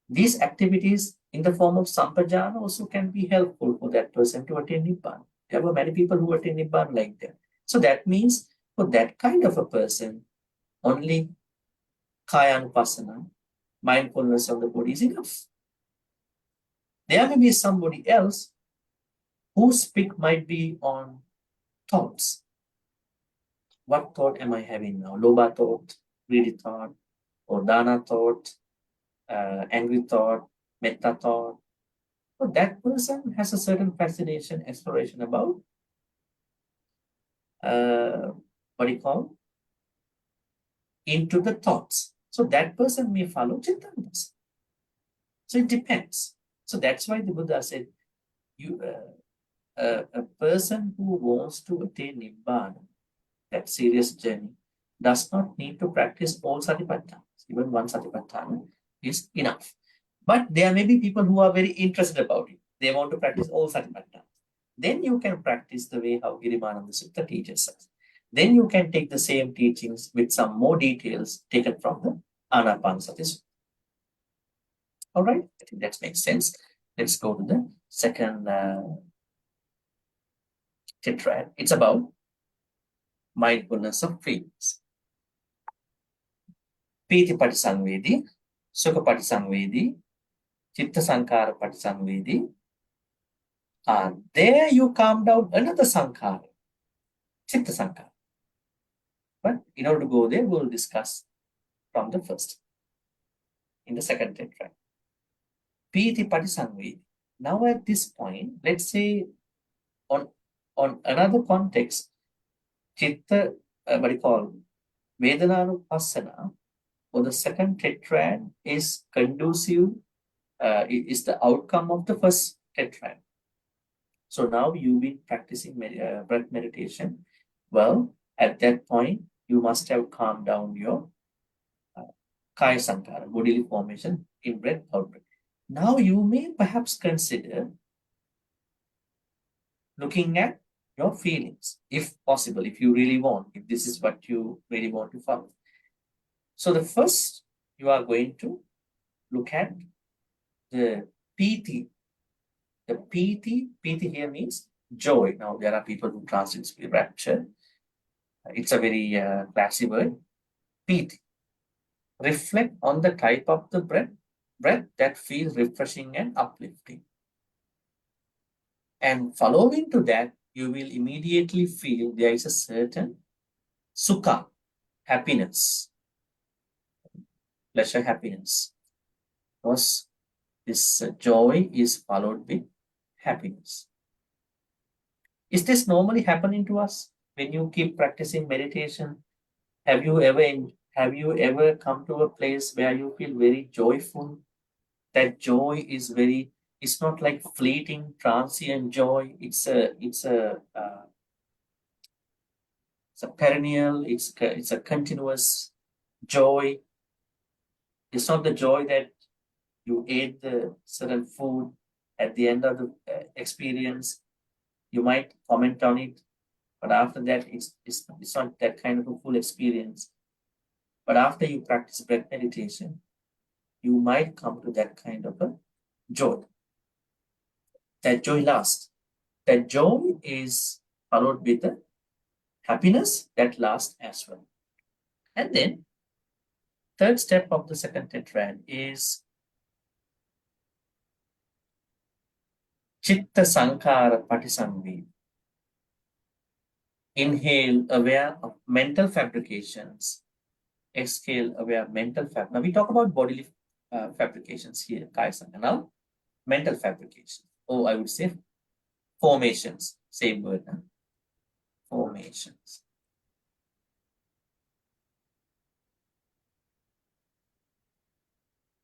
these activities in the form of sampajana also can be helpful for that person to attain Nibbana. There were many people who attain Nibbana like that. So that means for that kind of a person, only Kayanupasana, mindfulness of the body is enough. There may be somebody else whose pick might be on thoughts. What thought am I having now? Lobha thought, greedy thought, or dana thought, angry thought, metta thought. So that person has a certain fascination, exploration about what do you call? Into the thoughts. So that person may follow Chittanupas. So it depends. So that's why the Buddha said, a person who wants to attain Nibbana, that serious journey, does not need to practice all Satipatthanas. Even one Satipatthana is enough. But there may be people who are very interested about it. They want to practice all Satipatthanas. Then you can practice the way how Girimānanda Sutta teaches us. Then you can take the same teachings with some more details taken from the Anapanasati Sutta. All right, I think that makes sense. Let's go to the second tetrad. It's about mindfulness of feelings. Pīti patisangvedi, sukha patisangvedi, chitta sankara patisangvedi. There you calm down another sankara, chitta sankara. But in order to go there, we'll discuss from the first, in the second tetrad. Pīti patisangvedi. Now at this point, let's say on another context, chitta, what do you call, Vedananupassana, or the second tetrad is conducive, is the outcome of the first tetrad. So now you've been practicing breath meditation. Well, at that point, you must have calmed down your Kaya Sankara, bodily formation in breath, out breath. Now you may perhaps consider looking at your feelings, if possible, if you really want, if this is what you really want to follow. So the first, you are going to look at the pīti. The pīti here means joy. Now there are people who translate it rapture. It's a very classy word. Pīti. Reflect on the type of the breath that feels refreshing and uplifting. And following to that, you will immediately feel there is a certain sukha, happiness, pleasure, happiness. Because this joy is followed with happiness. Is this normally happening to us when you keep practicing meditation? Have you ever come to a place where you feel very joyful? That joy is it's not like fleeting, transient joy. It's a perennial. It's a continuous joy. It's not the joy that you ate the certain food at the end of the experience. You might comment on it, but after that, it's not that kind of a full experience. But after you practice breath meditation, you might come to that kind of a joy. that joy lasts. That joy is followed with the happiness that lasts as well. And then, third step of the second tetrad is Chitta Sankara Patisamveda. Inhale, aware of mental fabrications. Exhale, aware of mental fabrications. Now we talk about bodily fabrications here, Kaya Sankhara. Now, mental fabrications. Oh, I would say formations. Same word, huh? Formations.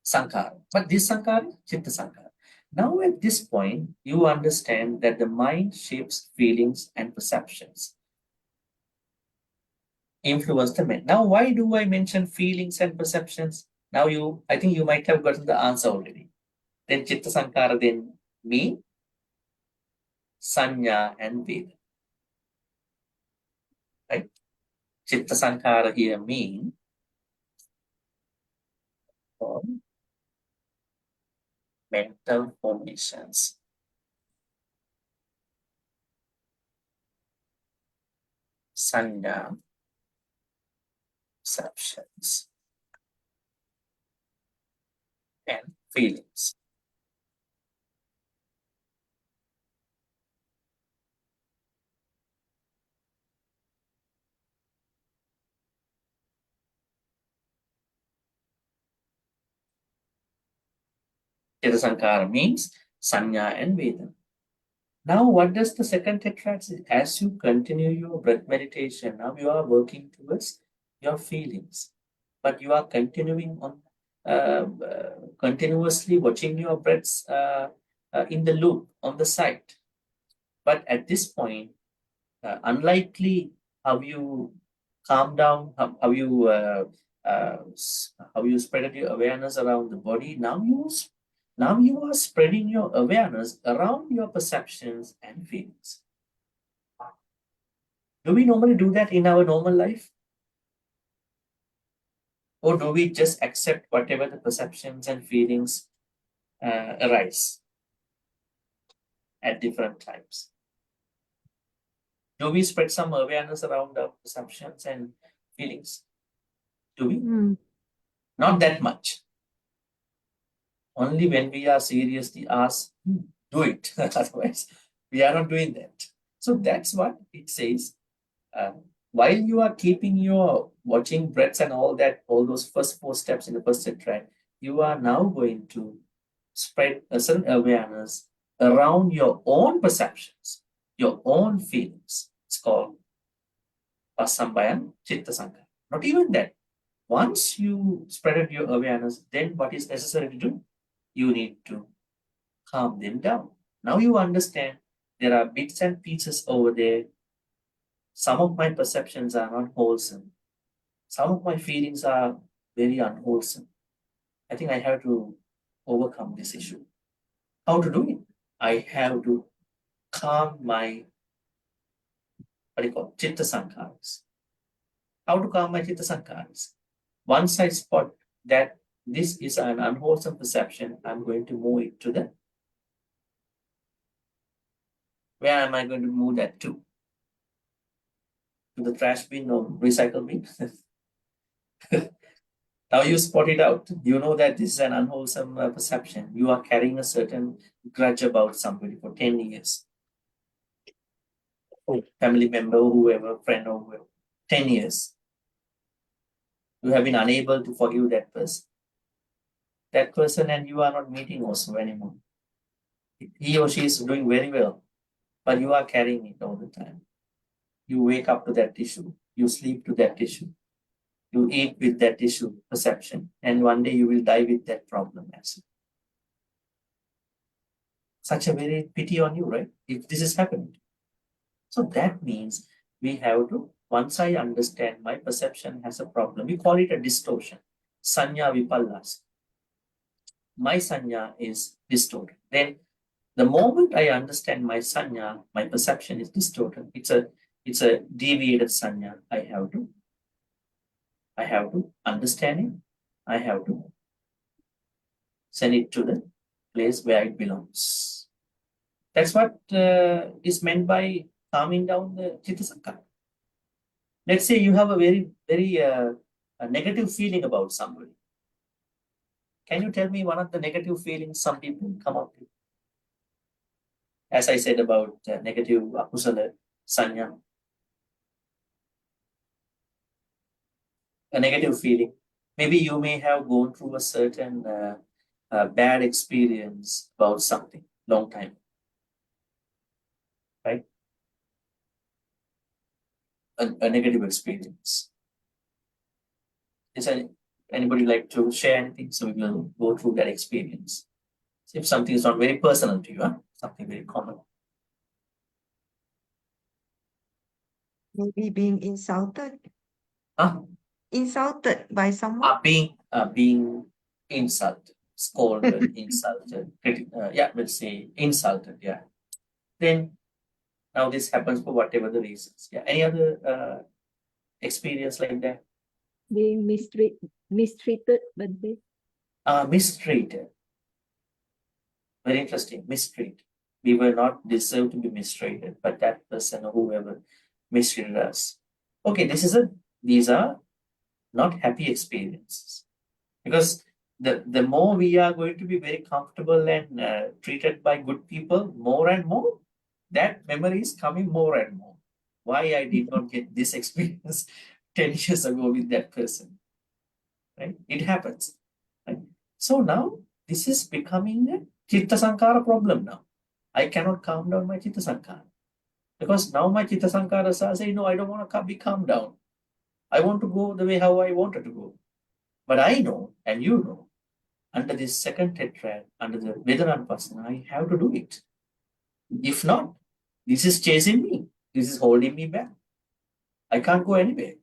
Sankara. But this Sankara, Chitta Sankara. Now at this point, you understand that the mind shapes feelings and perceptions. Influence the mind. Now, why do I mention feelings and perceptions? Now I think you might have gotten the answer already. Then Chitta Sankara then mean Sanya and Veda. Right? Chitta Sankara here mean mental formations. Sanya, perceptions, and feelings. Chitta Sankara means Sanya and Veda. Now, what does the second tetrad say? As you continue your breath meditation, now you are working towards your feelings, but you are continuing on continuously watching your breaths in the loop on the side. But at this point, unlikely how you calm down, how you spread your awareness around the body. Now you are spreading your awareness around your perceptions and feelings. Do we normally do that in our normal life? Or do we just accept whatever the perceptions and feelings arise at different times? Do we spread some awareness around our perceptions and feelings? Do we? Not that much. Only when we are seriously asked, do it. Otherwise, we are not doing that. So that's what it says. While you are keeping your watching breaths and all that, all those first 4 steps in the first tetrad, you are now going to spread a certain awareness around your own perceptions, your own feelings. It's called Pasambayan Chitta Sankara. Not even that. Once you spread your awareness, then what is necessary to do? You need to calm them down. Now you understand there are bits and pieces over there. Some of my perceptions are not wholesome. Some of my feelings are very unwholesome. I think I have to overcome this issue. How to do it? I have to calm my, Chitta Sankharas. How to calm my Chitta Sankharas? Once I spot that this is an unwholesome perception, I'm going to move it to the, where am I going to move that to? To the trash bin or recycle bin? Now you spot it out. You know that this is an unwholesome perception. You are carrying a certain grudge about somebody for 10 years. Family member, whoever, friend or whoever, 10 years. You have been unable to forgive that person. That person and you are not meeting also anymore. He or she is doing very well, but you are carrying it all the time. You wake up to that issue. You sleep to that issue. You eat with that issue, perception, and one day you will die with that problem as well. Such a very pity on you, right? If this is happening. So that means we have to, once I understand my perception has a problem, we call it a distortion. Sanya vipallas. My sanya is distorted. Then the moment I understand my sanya, my perception is distorted. It's a deviated sanya. I have to understand it. I have to send it to the place where it belongs. That's what is meant by calming down the Chitta Sankara. Let's say you have a very a negative feeling about somebody. Can you tell me one of the negative feelings some people come up with? As I said about negative akusala sanya, a negative feeling. Maybe you may have gone through a certain bad experience about something long time, right? A negative experience. Is anybody like to share anything? So we will go through that experience. If something is not very personal to you, huh? Something very common. Maybe being insulted. Huh? Insulted by someone. Being insulted, scolded, insulted, yeah, we'll say insulted, yeah. Then now this happens for whatever the reasons. Yeah. Any other experience like that? Being mistreated, Bhante. Mistreated. Very interesting. Mistreated. We were not deserved to be mistreated, but that person or whoever mistreated us. Okay, these are not happy experiences, because the more we are going to be very comfortable and treated by good people, more and more that memory is coming more and more. Why I did not get this experience 10 years ago with that person, right? It happens, right? So now this is becoming a Chitta Sankara problem now. I cannot calm down my Chitta Sankara, because now my Chitta Sankaras are saying, no, I don't want to be calmed down. I want to go the way how I wanted to go. But I know, and you know, under this second tetrad, under the Vedanapasana, I have to do it. If not, this is chasing me. This is holding me back. I can't go anywhere.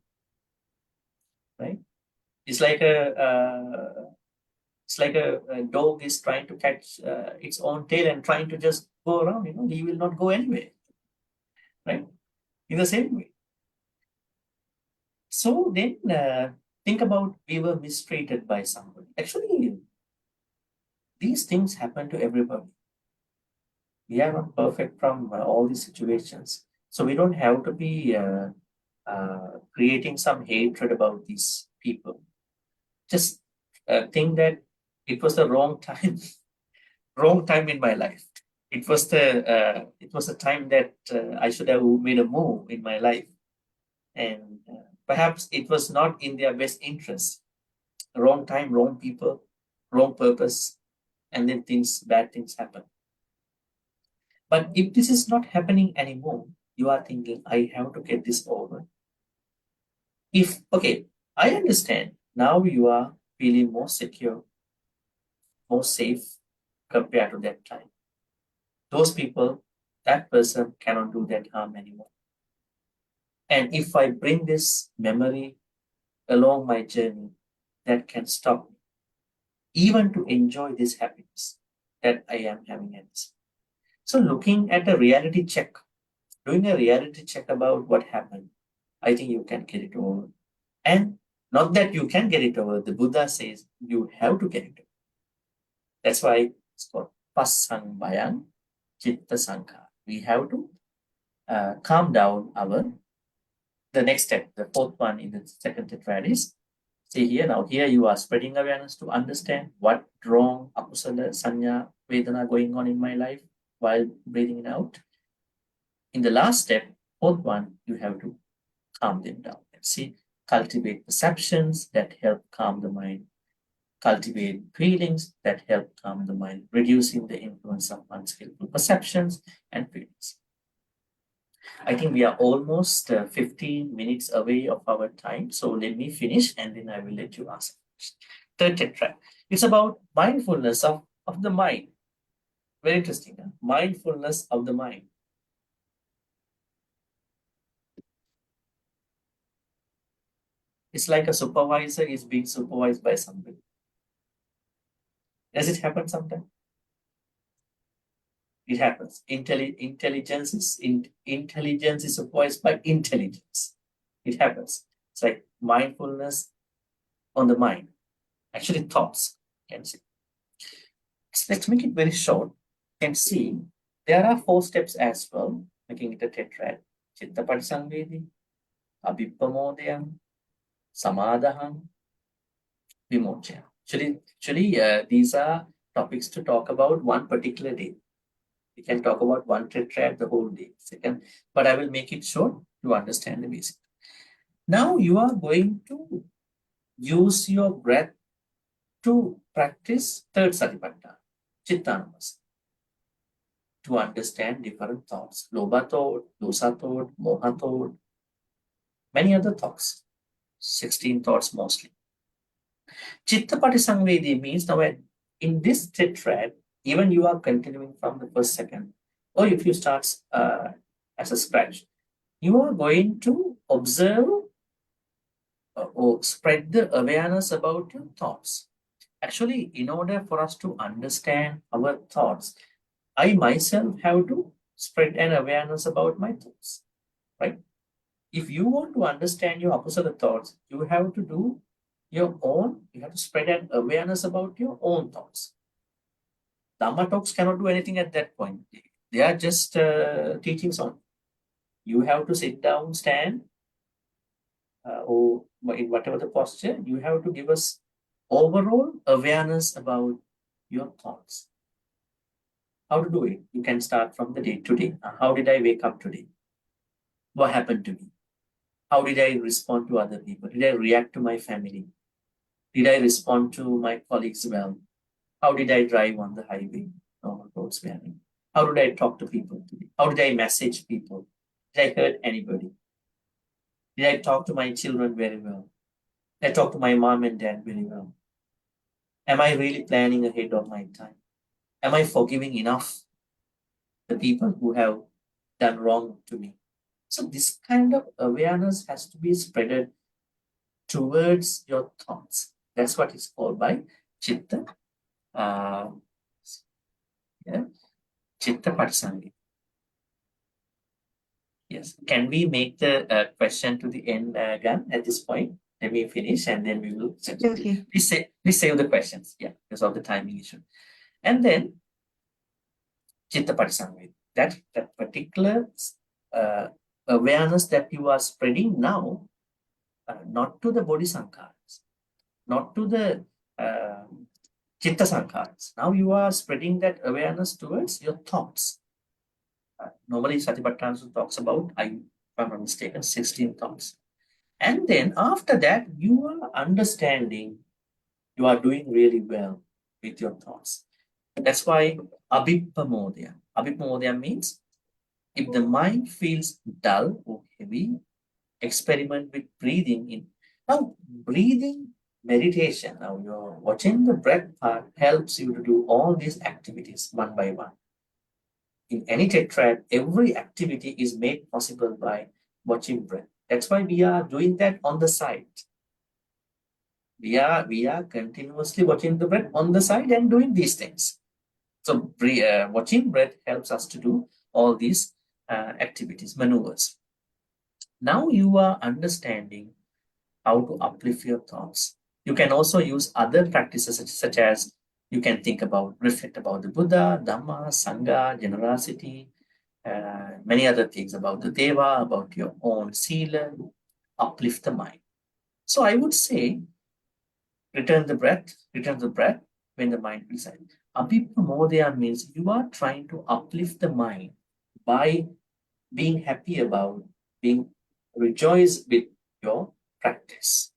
Right? It's like a dog is trying to catch its own tail and trying to just go around. You know, he will not go anywhere. Right? In the same way. So then think about, we were mistreated by somebody. Actually, these things happen to everybody. We are not perfect from all these situations. So we don't have to be creating some hatred about these people. Just think that it was the wrong time, wrong time in my life. It was the time that I should have made a move in my life, and perhaps it was not in their best interest. Wrong time, wrong people, wrong purpose, and then bad things happen. But if this is not happening anymore, you are thinking, I have to get this over. Okay, I understand. Now you are feeling more secure, more safe compared to that time. Those people, that person cannot do that harm anymore. And if I bring this memory along my journey, that can stop me, even to enjoy this happiness that I am having at this. So looking at a reality check, doing a reality check about what happened, I think you can get it over. And not that you can get it over, the Buddha says you have to get it over. That's why it's called Passambayang Chitta Sankara. We have to calm down the next step, the fourth one in the second tetrad is, see here, now here you are spreading awareness to understand what wrong akusala sanya vedana going on in my life while breathing it out. In the last step, fourth one, you have to calm them down. See, cultivate perceptions that help calm the mind. Cultivate feelings that help calm the mind, reducing the influence of unskillful perceptions and feelings. I think we are almost 15 minutes away of our time. So let me finish and then I will let you ask. Third tetrad. It's about mindfulness of the mind. Very interesting. Huh? Mindfulness of the mind. It's like a supervisor is being supervised by somebody. Does it happen sometimes? It happens. Intelligence is supervised by intelligence. It happens. It's like mindfulness on the mind. Actually, thoughts. Can see. Let's make it very short. Can see There are 4 steps as well, making it a tetrad. Chitta Patisangvedi, Abhipamodayam, Samadaham, Vimochya. Actually, these are topics to talk about one particular day. We can talk about one tetrad the whole day. Second, but I will make it short to understand the basic. Now you are going to use your breath to practice third satipatthana, Chittanamasa, to understand different thoughts, Lobha thought, Dosa thought, Moha thought, many other thoughts, 16 thoughts mostly. Chitta Patisangvedi means now in this tetrad, even you are continuing from the first second, or if you start as a scratch, you are going to observe or spread the awareness about your thoughts. Actually, in order for us to understand our thoughts, I myself have to spread an awareness about my thoughts, right? If you want to understand your opposite thoughts, you have to do your own, you have to spread an awareness about your own thoughts. Dhamma talks cannot do anything at that point. They are just teachings on. You have to sit down, stand, or in whatever the posture, you have to give us overall awareness about your thoughts. How to do it? You can start from the day today. How did I wake up today? What happened to me? How did I respond to other people? Did I react to my family? Did I respond to my colleagues well? How did I drive on the highway? Normal road sparing. How did I talk to people today? How did I message people? Did I hurt anybody? Did I talk to my children very well? Did I talk to my mom and dad very well? Am I really planning ahead of my time? Am I forgiving enough the people who have done wrong to me? So this kind of awareness has to be spreaded towards your thoughts. That's what is called by Chitta. Chitta Patisangvedi. Yes. Can we make the question to the end, Gan, at this point? Let me finish and then we will. Okay. Please save the questions. Yeah, because of the timing issue. And then Chitta Patisangvedi. That particular awareness that you are spreading now, not to the body sankharas, not to the Chitta sankharas. Now you are spreading that awareness towards your thoughts. Normally, Satipatthana talks about, if I'm not mistaken, 16 thoughts. And then after that, you are understanding you are doing really well with your thoughts. That's why Abhipamodaya. Abhipamodaya means if the mind feels dull or heavy, experiment with breathing in. Now, breathing meditation, now you're watching the breath part helps you to do all these activities one by one. In any tetrad, every activity is made possible by watching breath. That's why we are doing that on the side. We are continuously watching the breath on the side and doing these things. So watching breath helps us to do all these activities, maneuvers. Now you are understanding how to uplift your thoughts. You can also use other practices such as you can reflect about the Buddha, Dhamma, Sangha, generosity, many other things about the Deva, about your own Sila, uplift the mind. So I would say, return the breath when the mind is silent. Abhipamodaya means you are trying to uplift the mind by being happy about, rejoice with your practice.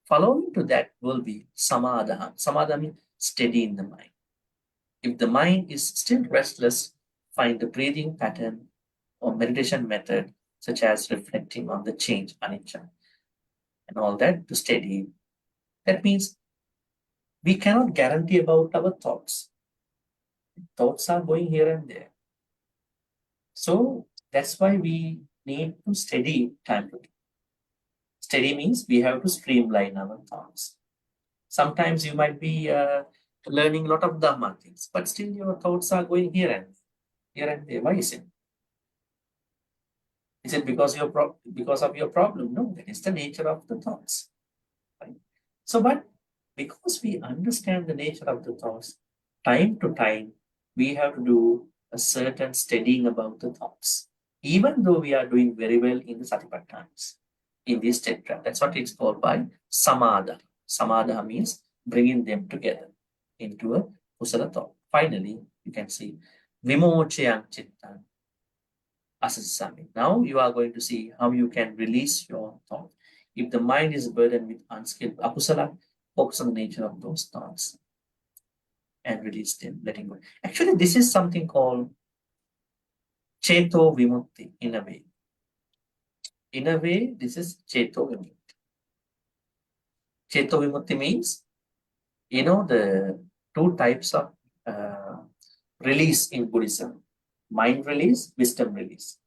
Following to that will be samadha. Samadha means steady in the mind. If the mind is still restless, find the breathing pattern or meditation method, such as reflecting on the change, anicca, and all that to steady. That means we cannot guarantee about our thoughts. Thoughts are going here and there. So that's why we need to steady time to time. Steady means we have to streamline our thoughts. Sometimes you might be learning a lot of Dhamma things, but still your thoughts are going here and there. Why is it? Is it because of your problem? No, that is the nature of the thoughts. Right? So, but because we understand the nature of the thoughts, time to time, we have to do a certain steadying about the thoughts, even though we are doing very well in the Satipatthanas, in this tetrad. That's what it's called by samadha. Samadha means bringing them together into a kusala thought. Finally, you can see vimochayang chittan asasami. Now you are going to see how you can release your thought. If the mind is burdened with unskilled akusala, focus on the nature of those thoughts and release them, letting go. Actually, this is something called Cheto Vimukti in a way. In a way, this is Cheto Vimukti. Cheto Vimukti means, you know, the two types of release in Buddhism: mind release, wisdom release.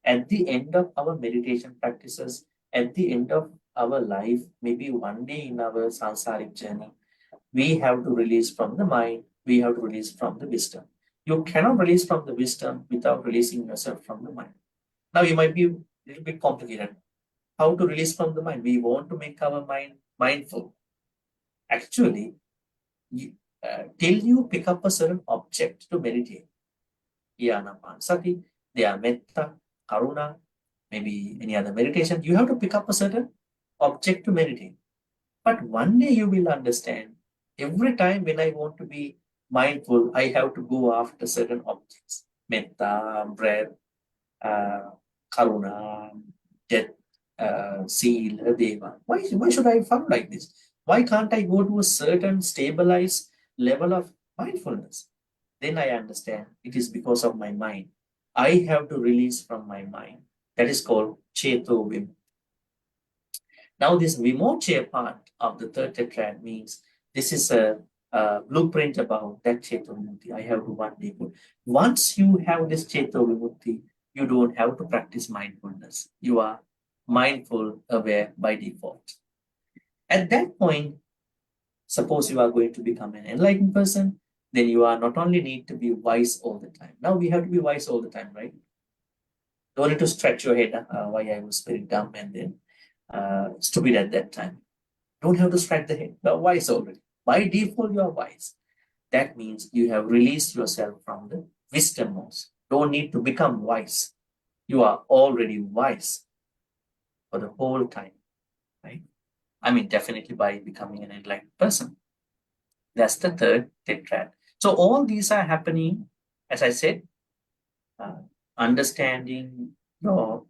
At the end of our meditation practices, at the end of our life, maybe one day in our sansaric journey, we have to release from the mind, we have to release from the wisdom. You cannot release from the wisdom without releasing yourself from the mind. Now, you might be a little bit complicated. How to release from the mind? We want to make our mind mindful. Actually, till you pick up a certain object to meditate, Sati, they are metta, karuna, maybe any other meditation, you have to pick up a certain object to meditate. But one day you will understand, every time when I want to be mindful, I have to go after certain objects. Metta, breath, karuna, death, seal, deva. Why should I follow like this? Why can't I go to a certain stabilized level of mindfulness? Then I understand it is because of my mind. I have to release from my mind. That is called Cheto Vim. Now, this Vimochya part of the third tetrad means this is a blueprint about that Cheto Vimukti. I have to one day go. Once you have this Cheto Vimukti, you don't have to practice mindfulness. You are mindful, aware by default. At that point, suppose you are going to become an enlightened person, then you are not only need to be wise all the time. Now we have to be wise all the time, right? Don't need to stretch your head, why I was very dumb and then stupid at that time. Don't have to scratch the head. You are wise already. By default, you are wise. That means you have released yourself from the wisdom modes. Don't need to become wise. You are already wise for the whole time, right? I mean, definitely by becoming an enlightened person. That's the third tetrad. So all these are happening, as I said, understanding your,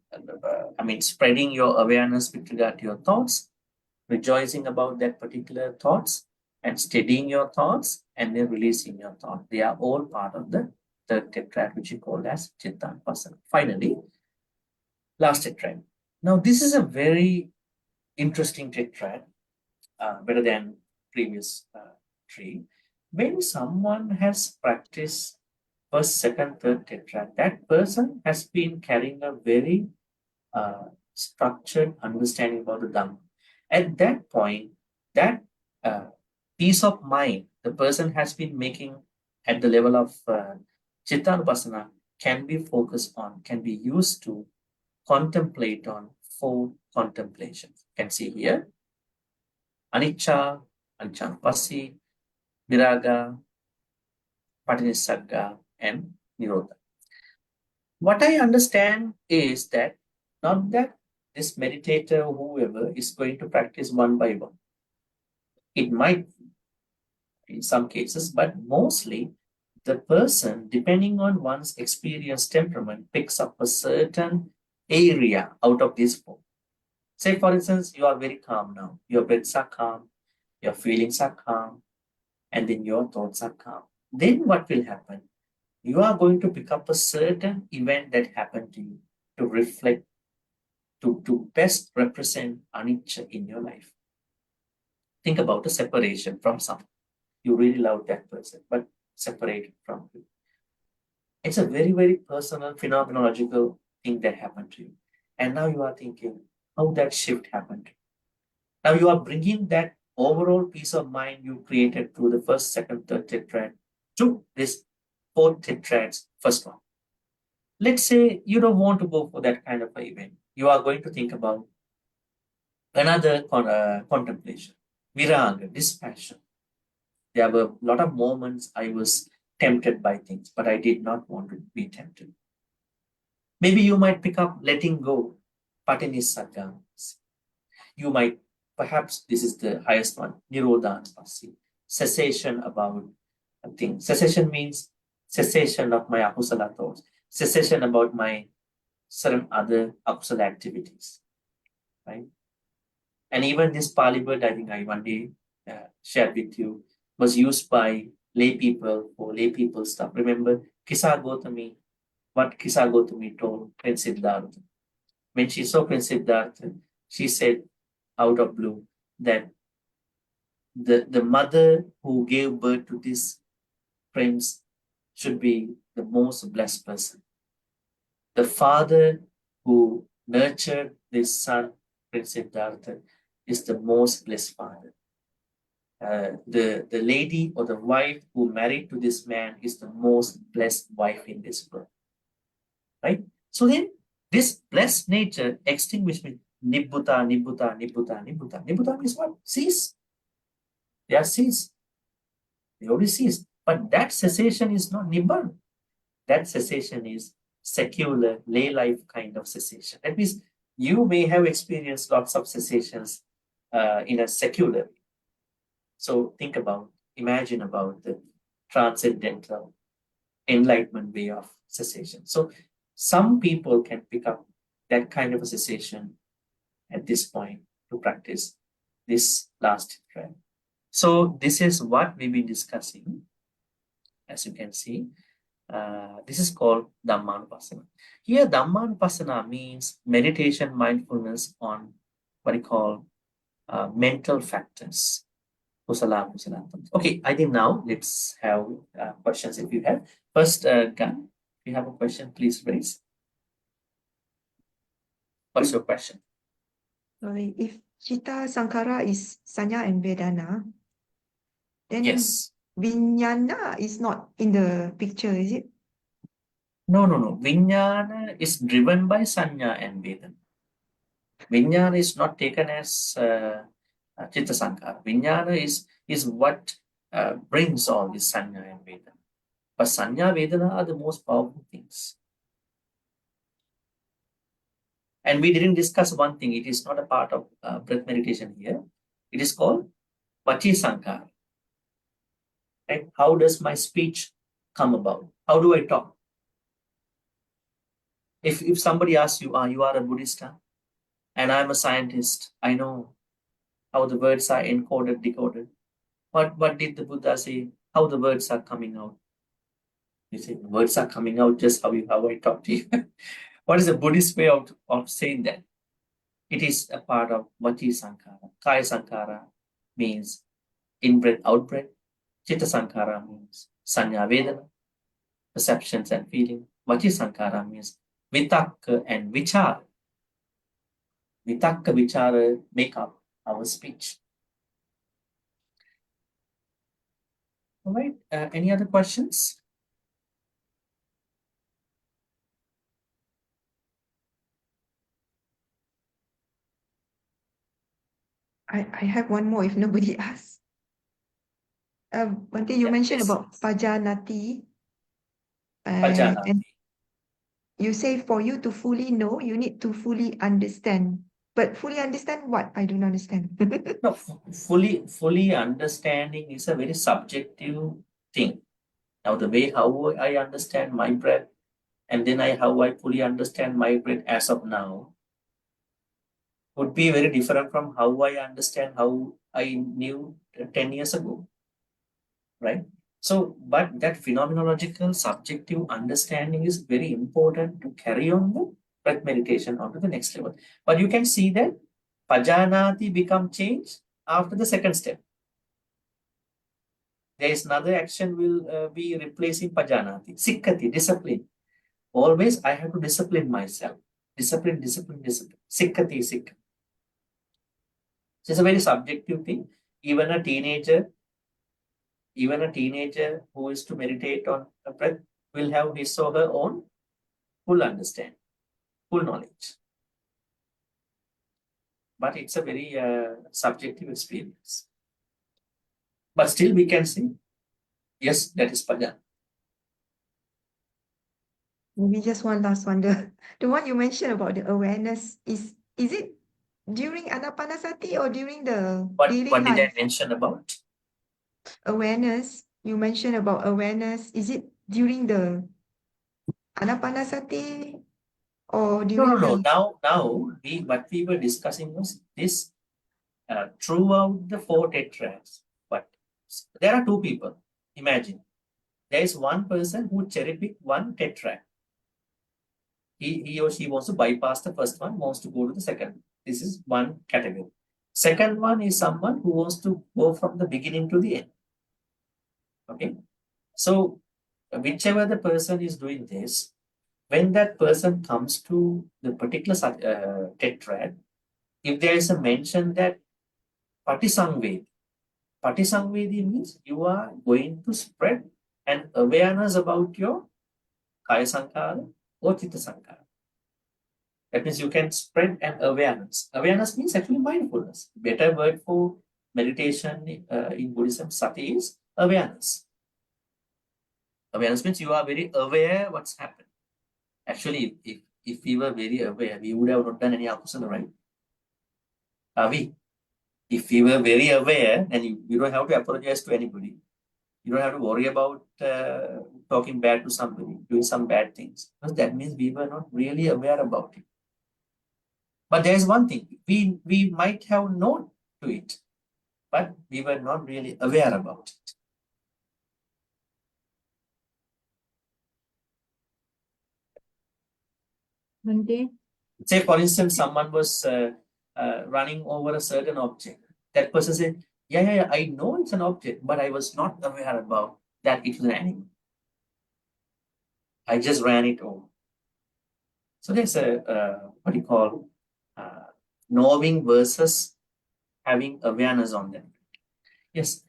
spreading your awareness with regard to your thoughts, rejoicing about that particular thoughts, and steadying your thoughts, and then releasing your thought. They are all part of the third tetrad, which is called as Chittanupassana. Finally, last tetrad. Now, this is a very interesting tetrad, better than previous three. When someone has practiced first, second, third tetrad, that person has been carrying a very structured understanding about the Dhamma. At that point, that peace of mind the person has been making at the level of Chittanupassana can be focused on, can be used to contemplate on four contemplations. You can see here, Anicca, Aniccanupassi, Viraga, Patinissagga, and Nirodha. What I understand is that not that this meditator or whoever is going to practice one by one. It might in some cases, but mostly the person, depending on one's experience temperament, picks up a certain area out of this four. Say, for instance, you are very calm now. Your breaths are calm, your feelings are calm, and then your thoughts are calm. Then what will happen? You are going to pick up a certain event that happened to you to reflect, to best represent anicca in your life. Think about a separation from someone. You really love that person, but separated from you. It's a very, very personal, phenomenological thing that happened to you. And now you are thinking how that shift happened. Now you are bringing that overall peace of mind you created through the first, second, third tetrad to this fourth tetrad's first one. Let's say you don't want to go for that kind of an event. You are going to think about another contemplation, viraga, dispassion. There were a lot of moments I was tempted by things, but I did not want to be tempted. Maybe you might pick up letting go, patinissagga. You might, perhaps this is the highest one, nirodhanapassi, cessation about a thing. Cessation means cessation of my akusala thoughts, cessation about my certain other akusala activities, right? And even this Pali word, I think I one day shared with you, was used by lay people for lay people stuff. Remember, Kisa Gotami, what Kisa Gotami told Prince Siddhartha. When she saw Prince Siddhartha, she said out of blue that the mother who gave birth to this prince should be the most blessed person. The father who nurtured this son, Prince Siddhartha, is the most blessed father. The lady or the wife who married to this man is the most blessed wife in this world. Right? So then this blessed nature extinguished means nibbutta, nibbutta, nibbutta, nibbutta. Nibbutta means what? Cease. They are ceased. They already ceased. But that cessation is not nibbana. That cessation is secular, lay life kind of cessation. That means you may have experienced lots of cessations in a secular way. So think about, imagine about the transcendental enlightenment way of cessation. So some people can pick up that kind of a cessation at this point to practice this last track. So this is what we've been discussing. As you can see, this is called Dhammanupassana. Here, Dhammanupassana means meditation, mindfulness on what we call mental factors. Kusala, kusala. Okay, I think now let's have questions if you have. First, Gan, if you have a question, please raise. What's your question? Sorry, if Chitta Sankara is Sanya and Vedana, then Yes. Vijnana is not in the picture, is it? No. Vijnana is driven by Sanya and Vedana. Vijnana is not taken as Chitta Sankara. Vijnana is what brings all this Sanya and Vedana. But Sanya, Vedana are the most powerful things. And we didn't discuss one thing. It is not a part of breath meditation here. It is called Vachi Sankara. Right? How does my speech come about? How do I talk? If somebody asks you, you are a Buddhist, and I'm a scientist, I know how the words are encoded, decoded. What did the Buddha say? How the words are coming out? You say, words are coming out just how I talk to you. What is the Buddhist way of saying that? It is a part of Vachi Sankara. Kaya Sankara means in-breath, out-breath. Chitta Sankara means Sanya Vedana, perceptions and feeling. Vachi Sankara means Vitakka and Vichara. Vitakka, Vichara make up our speech. All right. Any other questions? I have one more if nobody asks. Bhante, you Yeah, mentioned yes. about Pajanati. Pajanati. And you say for you to fully know, you need to fully understand. But fully understand what? I don't understand. No, fully understanding is a very subjective thing. Now, the way how I understand my breath, and then how I fully understand my breath as of now, would be very different from how I understand how I knew 10 years ago, right? So, but that phenomenological subjective understanding is very important to carry on the breath meditation onto the next level. But you can see that Pajanati become change after the second step. There is another action will be replacing Pajanati. Sikkati, discipline. Always I have to discipline myself. Discipline. Sikkati, sikkati. It's a very subjective thing. Even a teenager who is to meditate on a breath will have his or her own full understanding, full knowledge. But it's a very subjective experience. But still we can say, yes, that is Pajan. Maybe just one last one. The one you mentioned about the awareness, is it during Anapanasati or during the daily What did I life? mention about? Awareness, you mentioned about awareness. Is it during the Anapanasati or No, during no, no. the... Now what we were discussing was this throughout the 4 tetrads. But there are 2 people. Imagine there is one person who cherry pick one tetrad. He or she wants to bypass the first one, wants to go to the second. This is one category. Second one is someone who wants to go from the beginning to the end. Okay. So whichever the person is doing this, when that person comes to the particular tetrad, if there is a mention that Patisangvedi means you are going to spread an awareness about your Kaya Sankara or Chitta Sankara. That means you can spread an awareness. Awareness means actually mindfulness. Better word for meditation in Buddhism, sati, is awareness. Awareness means you are very aware what's happened. Actually, if we were very aware, we would have not done any akusala, right? Are we? If we were very aware, then you don't have to apologize to anybody. You don't have to worry about talking bad to somebody, doing some bad things. Because that means we were not really aware about it. But there's one thing, we might have known to it, but we were not really aware about it. Bhante, Say, for instance, someone was running over a certain object. That person said, yeah, I know it's an object, but I was not aware about that it was an animal. I just ran it over. So there's a, what do you call, knowing versus having awareness on them. Yes.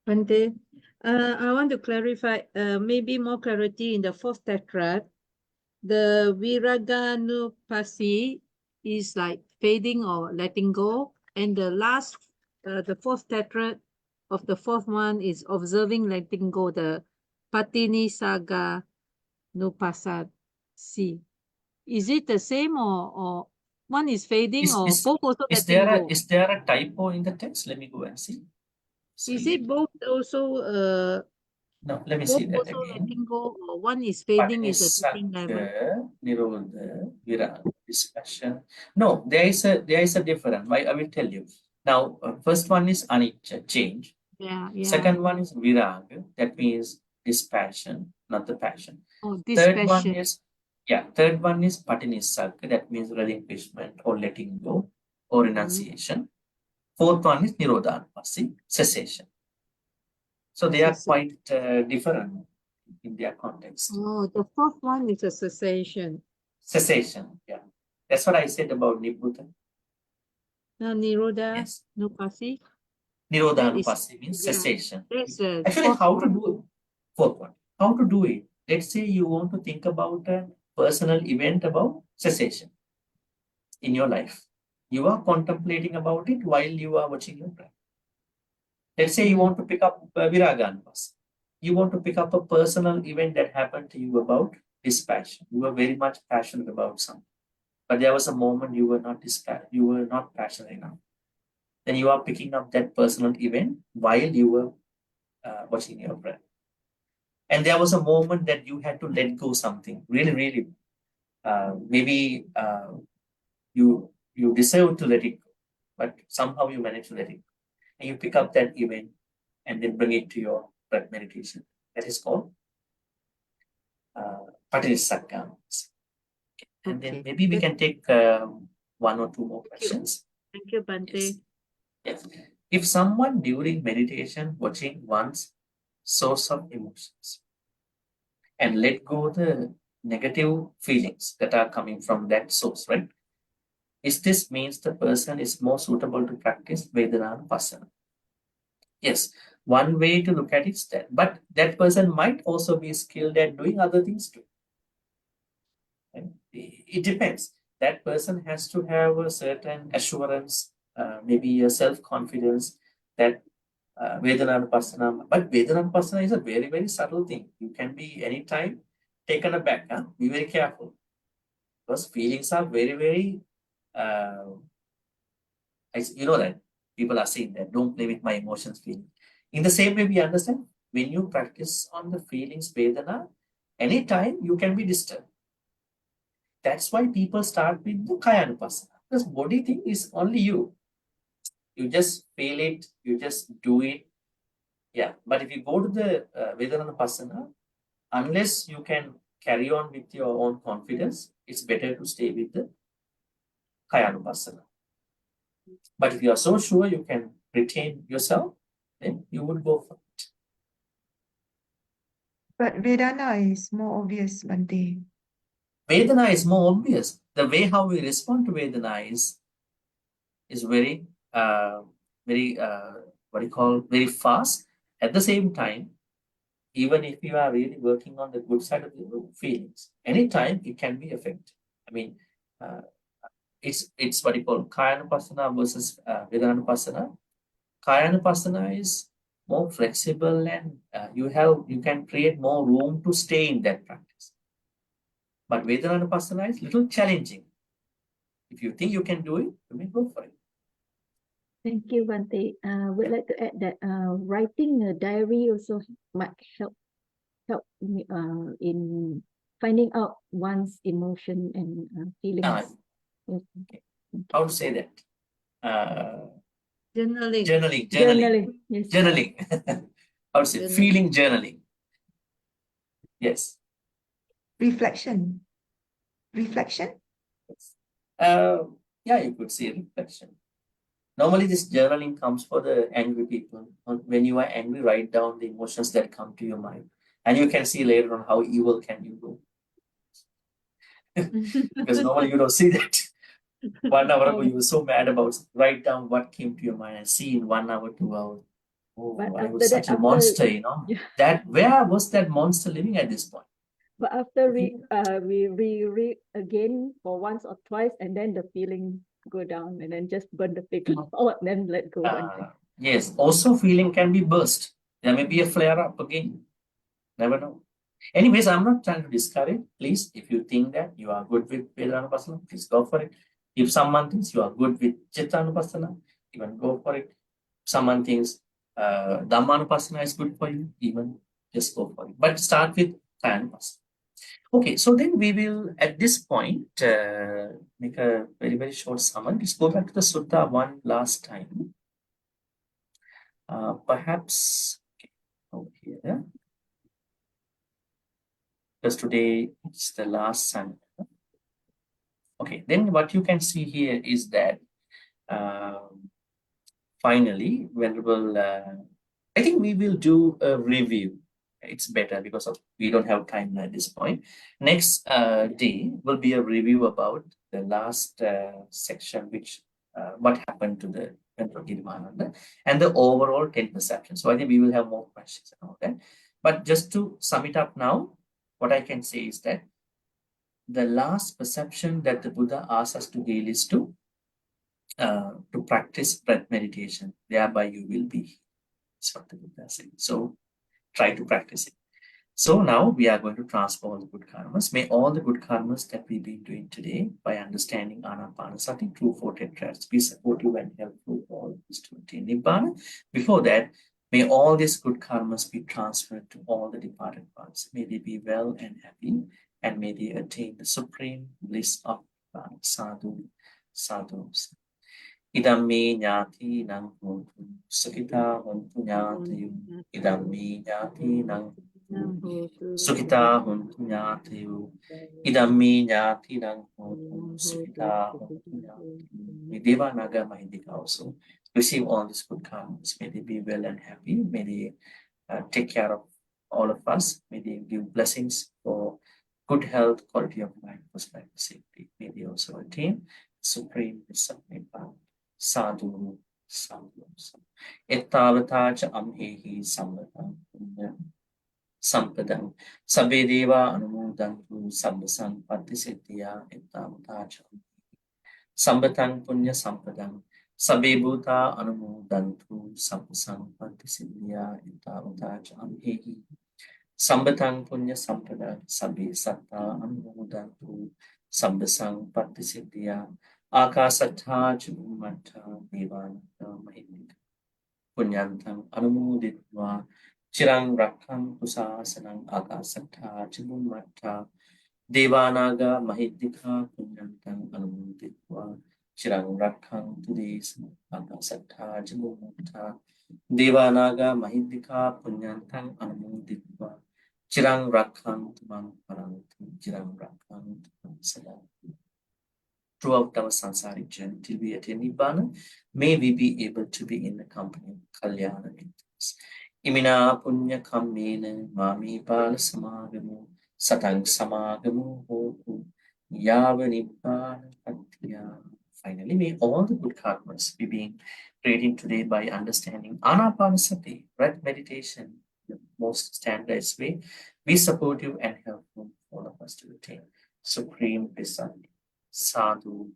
Bhante, I want to clarify, maybe more clarity in the 4th tetrad. The Viraganupasi is like fading or letting go. And the last, the 4th tetrad of the 4th one is observing, letting go, the Patini Saga Nupasasi. Is it the same or one is fading or both also letting go? Is there a typo in the text? Let me go and see. Is it both also No, let me both see that also again. letting go, or one is fading is a different level? Nirodha, Vira, discussion. No, there is a difference. I will tell you. Now, first one is anicca, change. Yeah. Second one is viraga, that means dispassion, not the passion. Oh, Third one dispassion. is patinissaga, that means relinquishment or letting go or renunciation. Fourth one is nirodhanupasi, cessation. So they are quite different in their context. Oh, the 4th one is a cessation. Cessation, yeah. That's what I said about Nibbutta. Now, Nirodha Yes. Nupasi. Nirodhanupasi means cessation. That's Actually, how to do it? Fourth one. How to do it? Let's say you want to think about a personal event about cessation in your life. You are contemplating about it while you are watching your breath. Let's say you want to pick up Viraganupasi. You want to pick up a personal event that happened to you about dispassion. You were very much passionate about something. But there was a moment you were not passionate enough. Then you are picking up that personal event while you were watching your breath. And there was a moment that you had to let go something. Really, maybe you deserve to let it go, but somehow you manage to let it go. And you pick up that event and then bring it to your breath meditation. That is called Patisakka. And then maybe we can take 1 or 2 more questions. Thank you, Bhante. Yes. If someone during meditation watching one's source of emotions and let go the negative feelings that are coming from that source, right? Is this means the person is more suitable to practice Vedananupasana? Yes, one way to look at it is that, but that person might also be skilled at doing other things too. And it depends. That person has to have a certain assurance, maybe a self-confidence that Vedananupasana, but Vedananupasana is a very, very subtle thing. You can be anytime taken aback. Huh? Be very careful. Because feelings are very, very, you know that people are saying that, don't play with my emotions, feeling. In the same way, we understand when you practice on the feelings, Vedana, anytime you can be disturbed. That's why people start with the Kayanupasana. Because body thing is only you. You just feel it, you just do it. Yeah. But if you go to the Vedanupasana, unless you can carry on with your own confidence, it's better to stay with the Kayanupasana. But if you are so sure you can retain yourself, then you would go for it. But Vedana is more obvious, Bhante. Vedana is more obvious. The way how we respond to Vedana is very, what you call, very fast. At the same time, even if you are really working on the good side of the feelings, anytime it can be affected. I mean, it's what you call Kayanupasana versus Vedanupasana. Kayanupasana is more flexible and you can create more room to stay in that practice. But Vedanupasana is little challenging. If you think you can do it, you may go for it. Thank you, Bhante. Would like to add that writing a diary also might help me, in finding out one's emotion and feelings. Yes. How to say that? Journaling. Journaling. Yes. Journaling. How to say? Journaling. Feeling journaling. Yes. Reflection. Reflection? Yeah, you could say reflection. Normally, this journaling comes for the angry people. When you are angry, write down the emotions that come to your mind. And you can see later on how evil can you go. Because normally you don't see that. 1 hour ago, you were so mad about it. Write down what came to your mind and see in 1 hour, 2 hours. Oh, But I after was that, such a monster, you know. Yeah. Where was that monster living at this point? But after we read again for once or twice, and then the feeling go down, and then just burn the paper out, then let go. Yes, also feeling can be burst. There may be a flare up again. Never know. Anyways, I'm not trying to discourage. Please, if you think that you are good with Vedanupasana, please go for it. If someone thinks you are good with Chittanupasana, even go for it. Someone thinks Dhammanupasana is good for you, even just go for it. But start with Kayanupasana. Okay, so then we will, at this point, make a very, very short summary. Let's go back to the Sutta one last time. Perhaps over here, because today it's the last Sunday. Okay, then what you can see here is that finally, Venerable, I think we will do a review. It's better because we don't have time at this point. Next day will be a review about the last section, which what happened to the Venerable Girimānanda and the overall 10 perceptions. So I think we will have more questions and all that. But just to sum it up now, what I can say is that the last perception that the Buddha asks us to heal is to practice breath meditation. Thereby you will be. That's what the Buddha said. So try to practice it. So now we are going to transfer all the good karmas. May all the good karmas that we've been doing today by understanding Anapanasati, true four tetrads, be supportive and helpful for all of us to attain Nibbana. Before that, may all these good karmas be transferred to all the departed ones. May they be well and happy, and may they attain the supreme bliss of Nibbana. Sadhu, sadhu. Idam me ñāti nang hontu sukita hontu ñātayu. Idam me ñāti nang sukita hontu ñātayu. Idam me ñāti nang hontu sukita hontu ñātayu. May Deva Naga Mahindika also receive all these good karmas. May they be well and happy. May they take care of all of us. May they give blessings for good health, quality of life, prosperity, safety. May they also attain supreme bliss of Nibbana. Sadhu, sadhu, sadhu. Ettavata cha amhehi samvatam punya sampadam. Sabbe deva anumodantu sabbasang patisitya ettavata cha samvatang punya sampadam. Sabbe bhuta anumodantu sabbasang patisitya ettavata cha amhehi Sambatang punya sampada sabbi satta anumodantu sambasang pattisiddhya akasattha chummata devanta mahindika punyantang anumoditva chirang rakhang pusasanang akasattha chummata devanaga mahindika punyantang anumoditva chirang rakhang tudesana akasattha chummata devanaga mahindika punyantang anumoditva Chirang Rakhang Tumang Parantu, Chirang Rakhang Tumang Sada. Throughout our sansaric journey till we attain Nibbana, may we be able to be in the company of Kalyana Mitras. Imina Punya Kamena Mami Bala Samagamu Satang Samagamu Hoku Yava Nibbana Patya. Finally, may all the good karmas be being created today by understanding Anapanasati, breath meditation, the most standardized way. Be supportive and helpful for all of us to attain supreme bliss. Sadhu,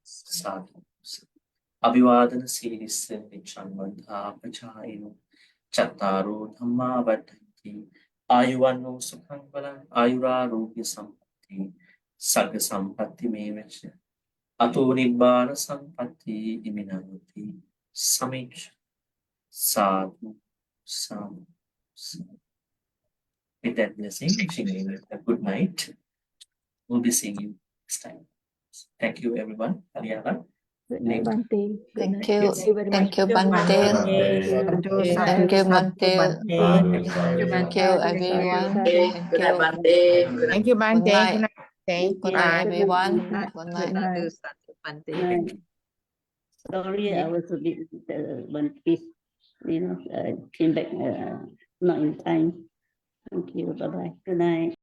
sadhu. Abhivadana Siddhissa Nichanvandha Pachayino Chattaro Dhamma Vaddhanti Ayuvanno Sukhang Balang Ayurarogya Sampatti Sarga Sampatti Mevacha Ato Nibbana Sampatti Iminavati Samich Sadhu, sadhu, sadhu. With that blessing, wishing you a good night. We'll be seeing you next time. Thank you, everyone. Haryana. Good night, Bhante. Good Thank night. you. Thank you very Thank much. you, Bhante. Sadhu, Thank sadhu, you, sadhu, Bhante. Bhante. Thank you, everyone. Thank Good night, you. Bhante. Thank you, Bhante. Good night. Good night. Thank Good you. night, Good everyone. night. Good Good night. night. Sadhu, sadhu, Bhante. Night. Sorry, I was a bit one piece, came back not in time. Thank you. Bye bye. Good night.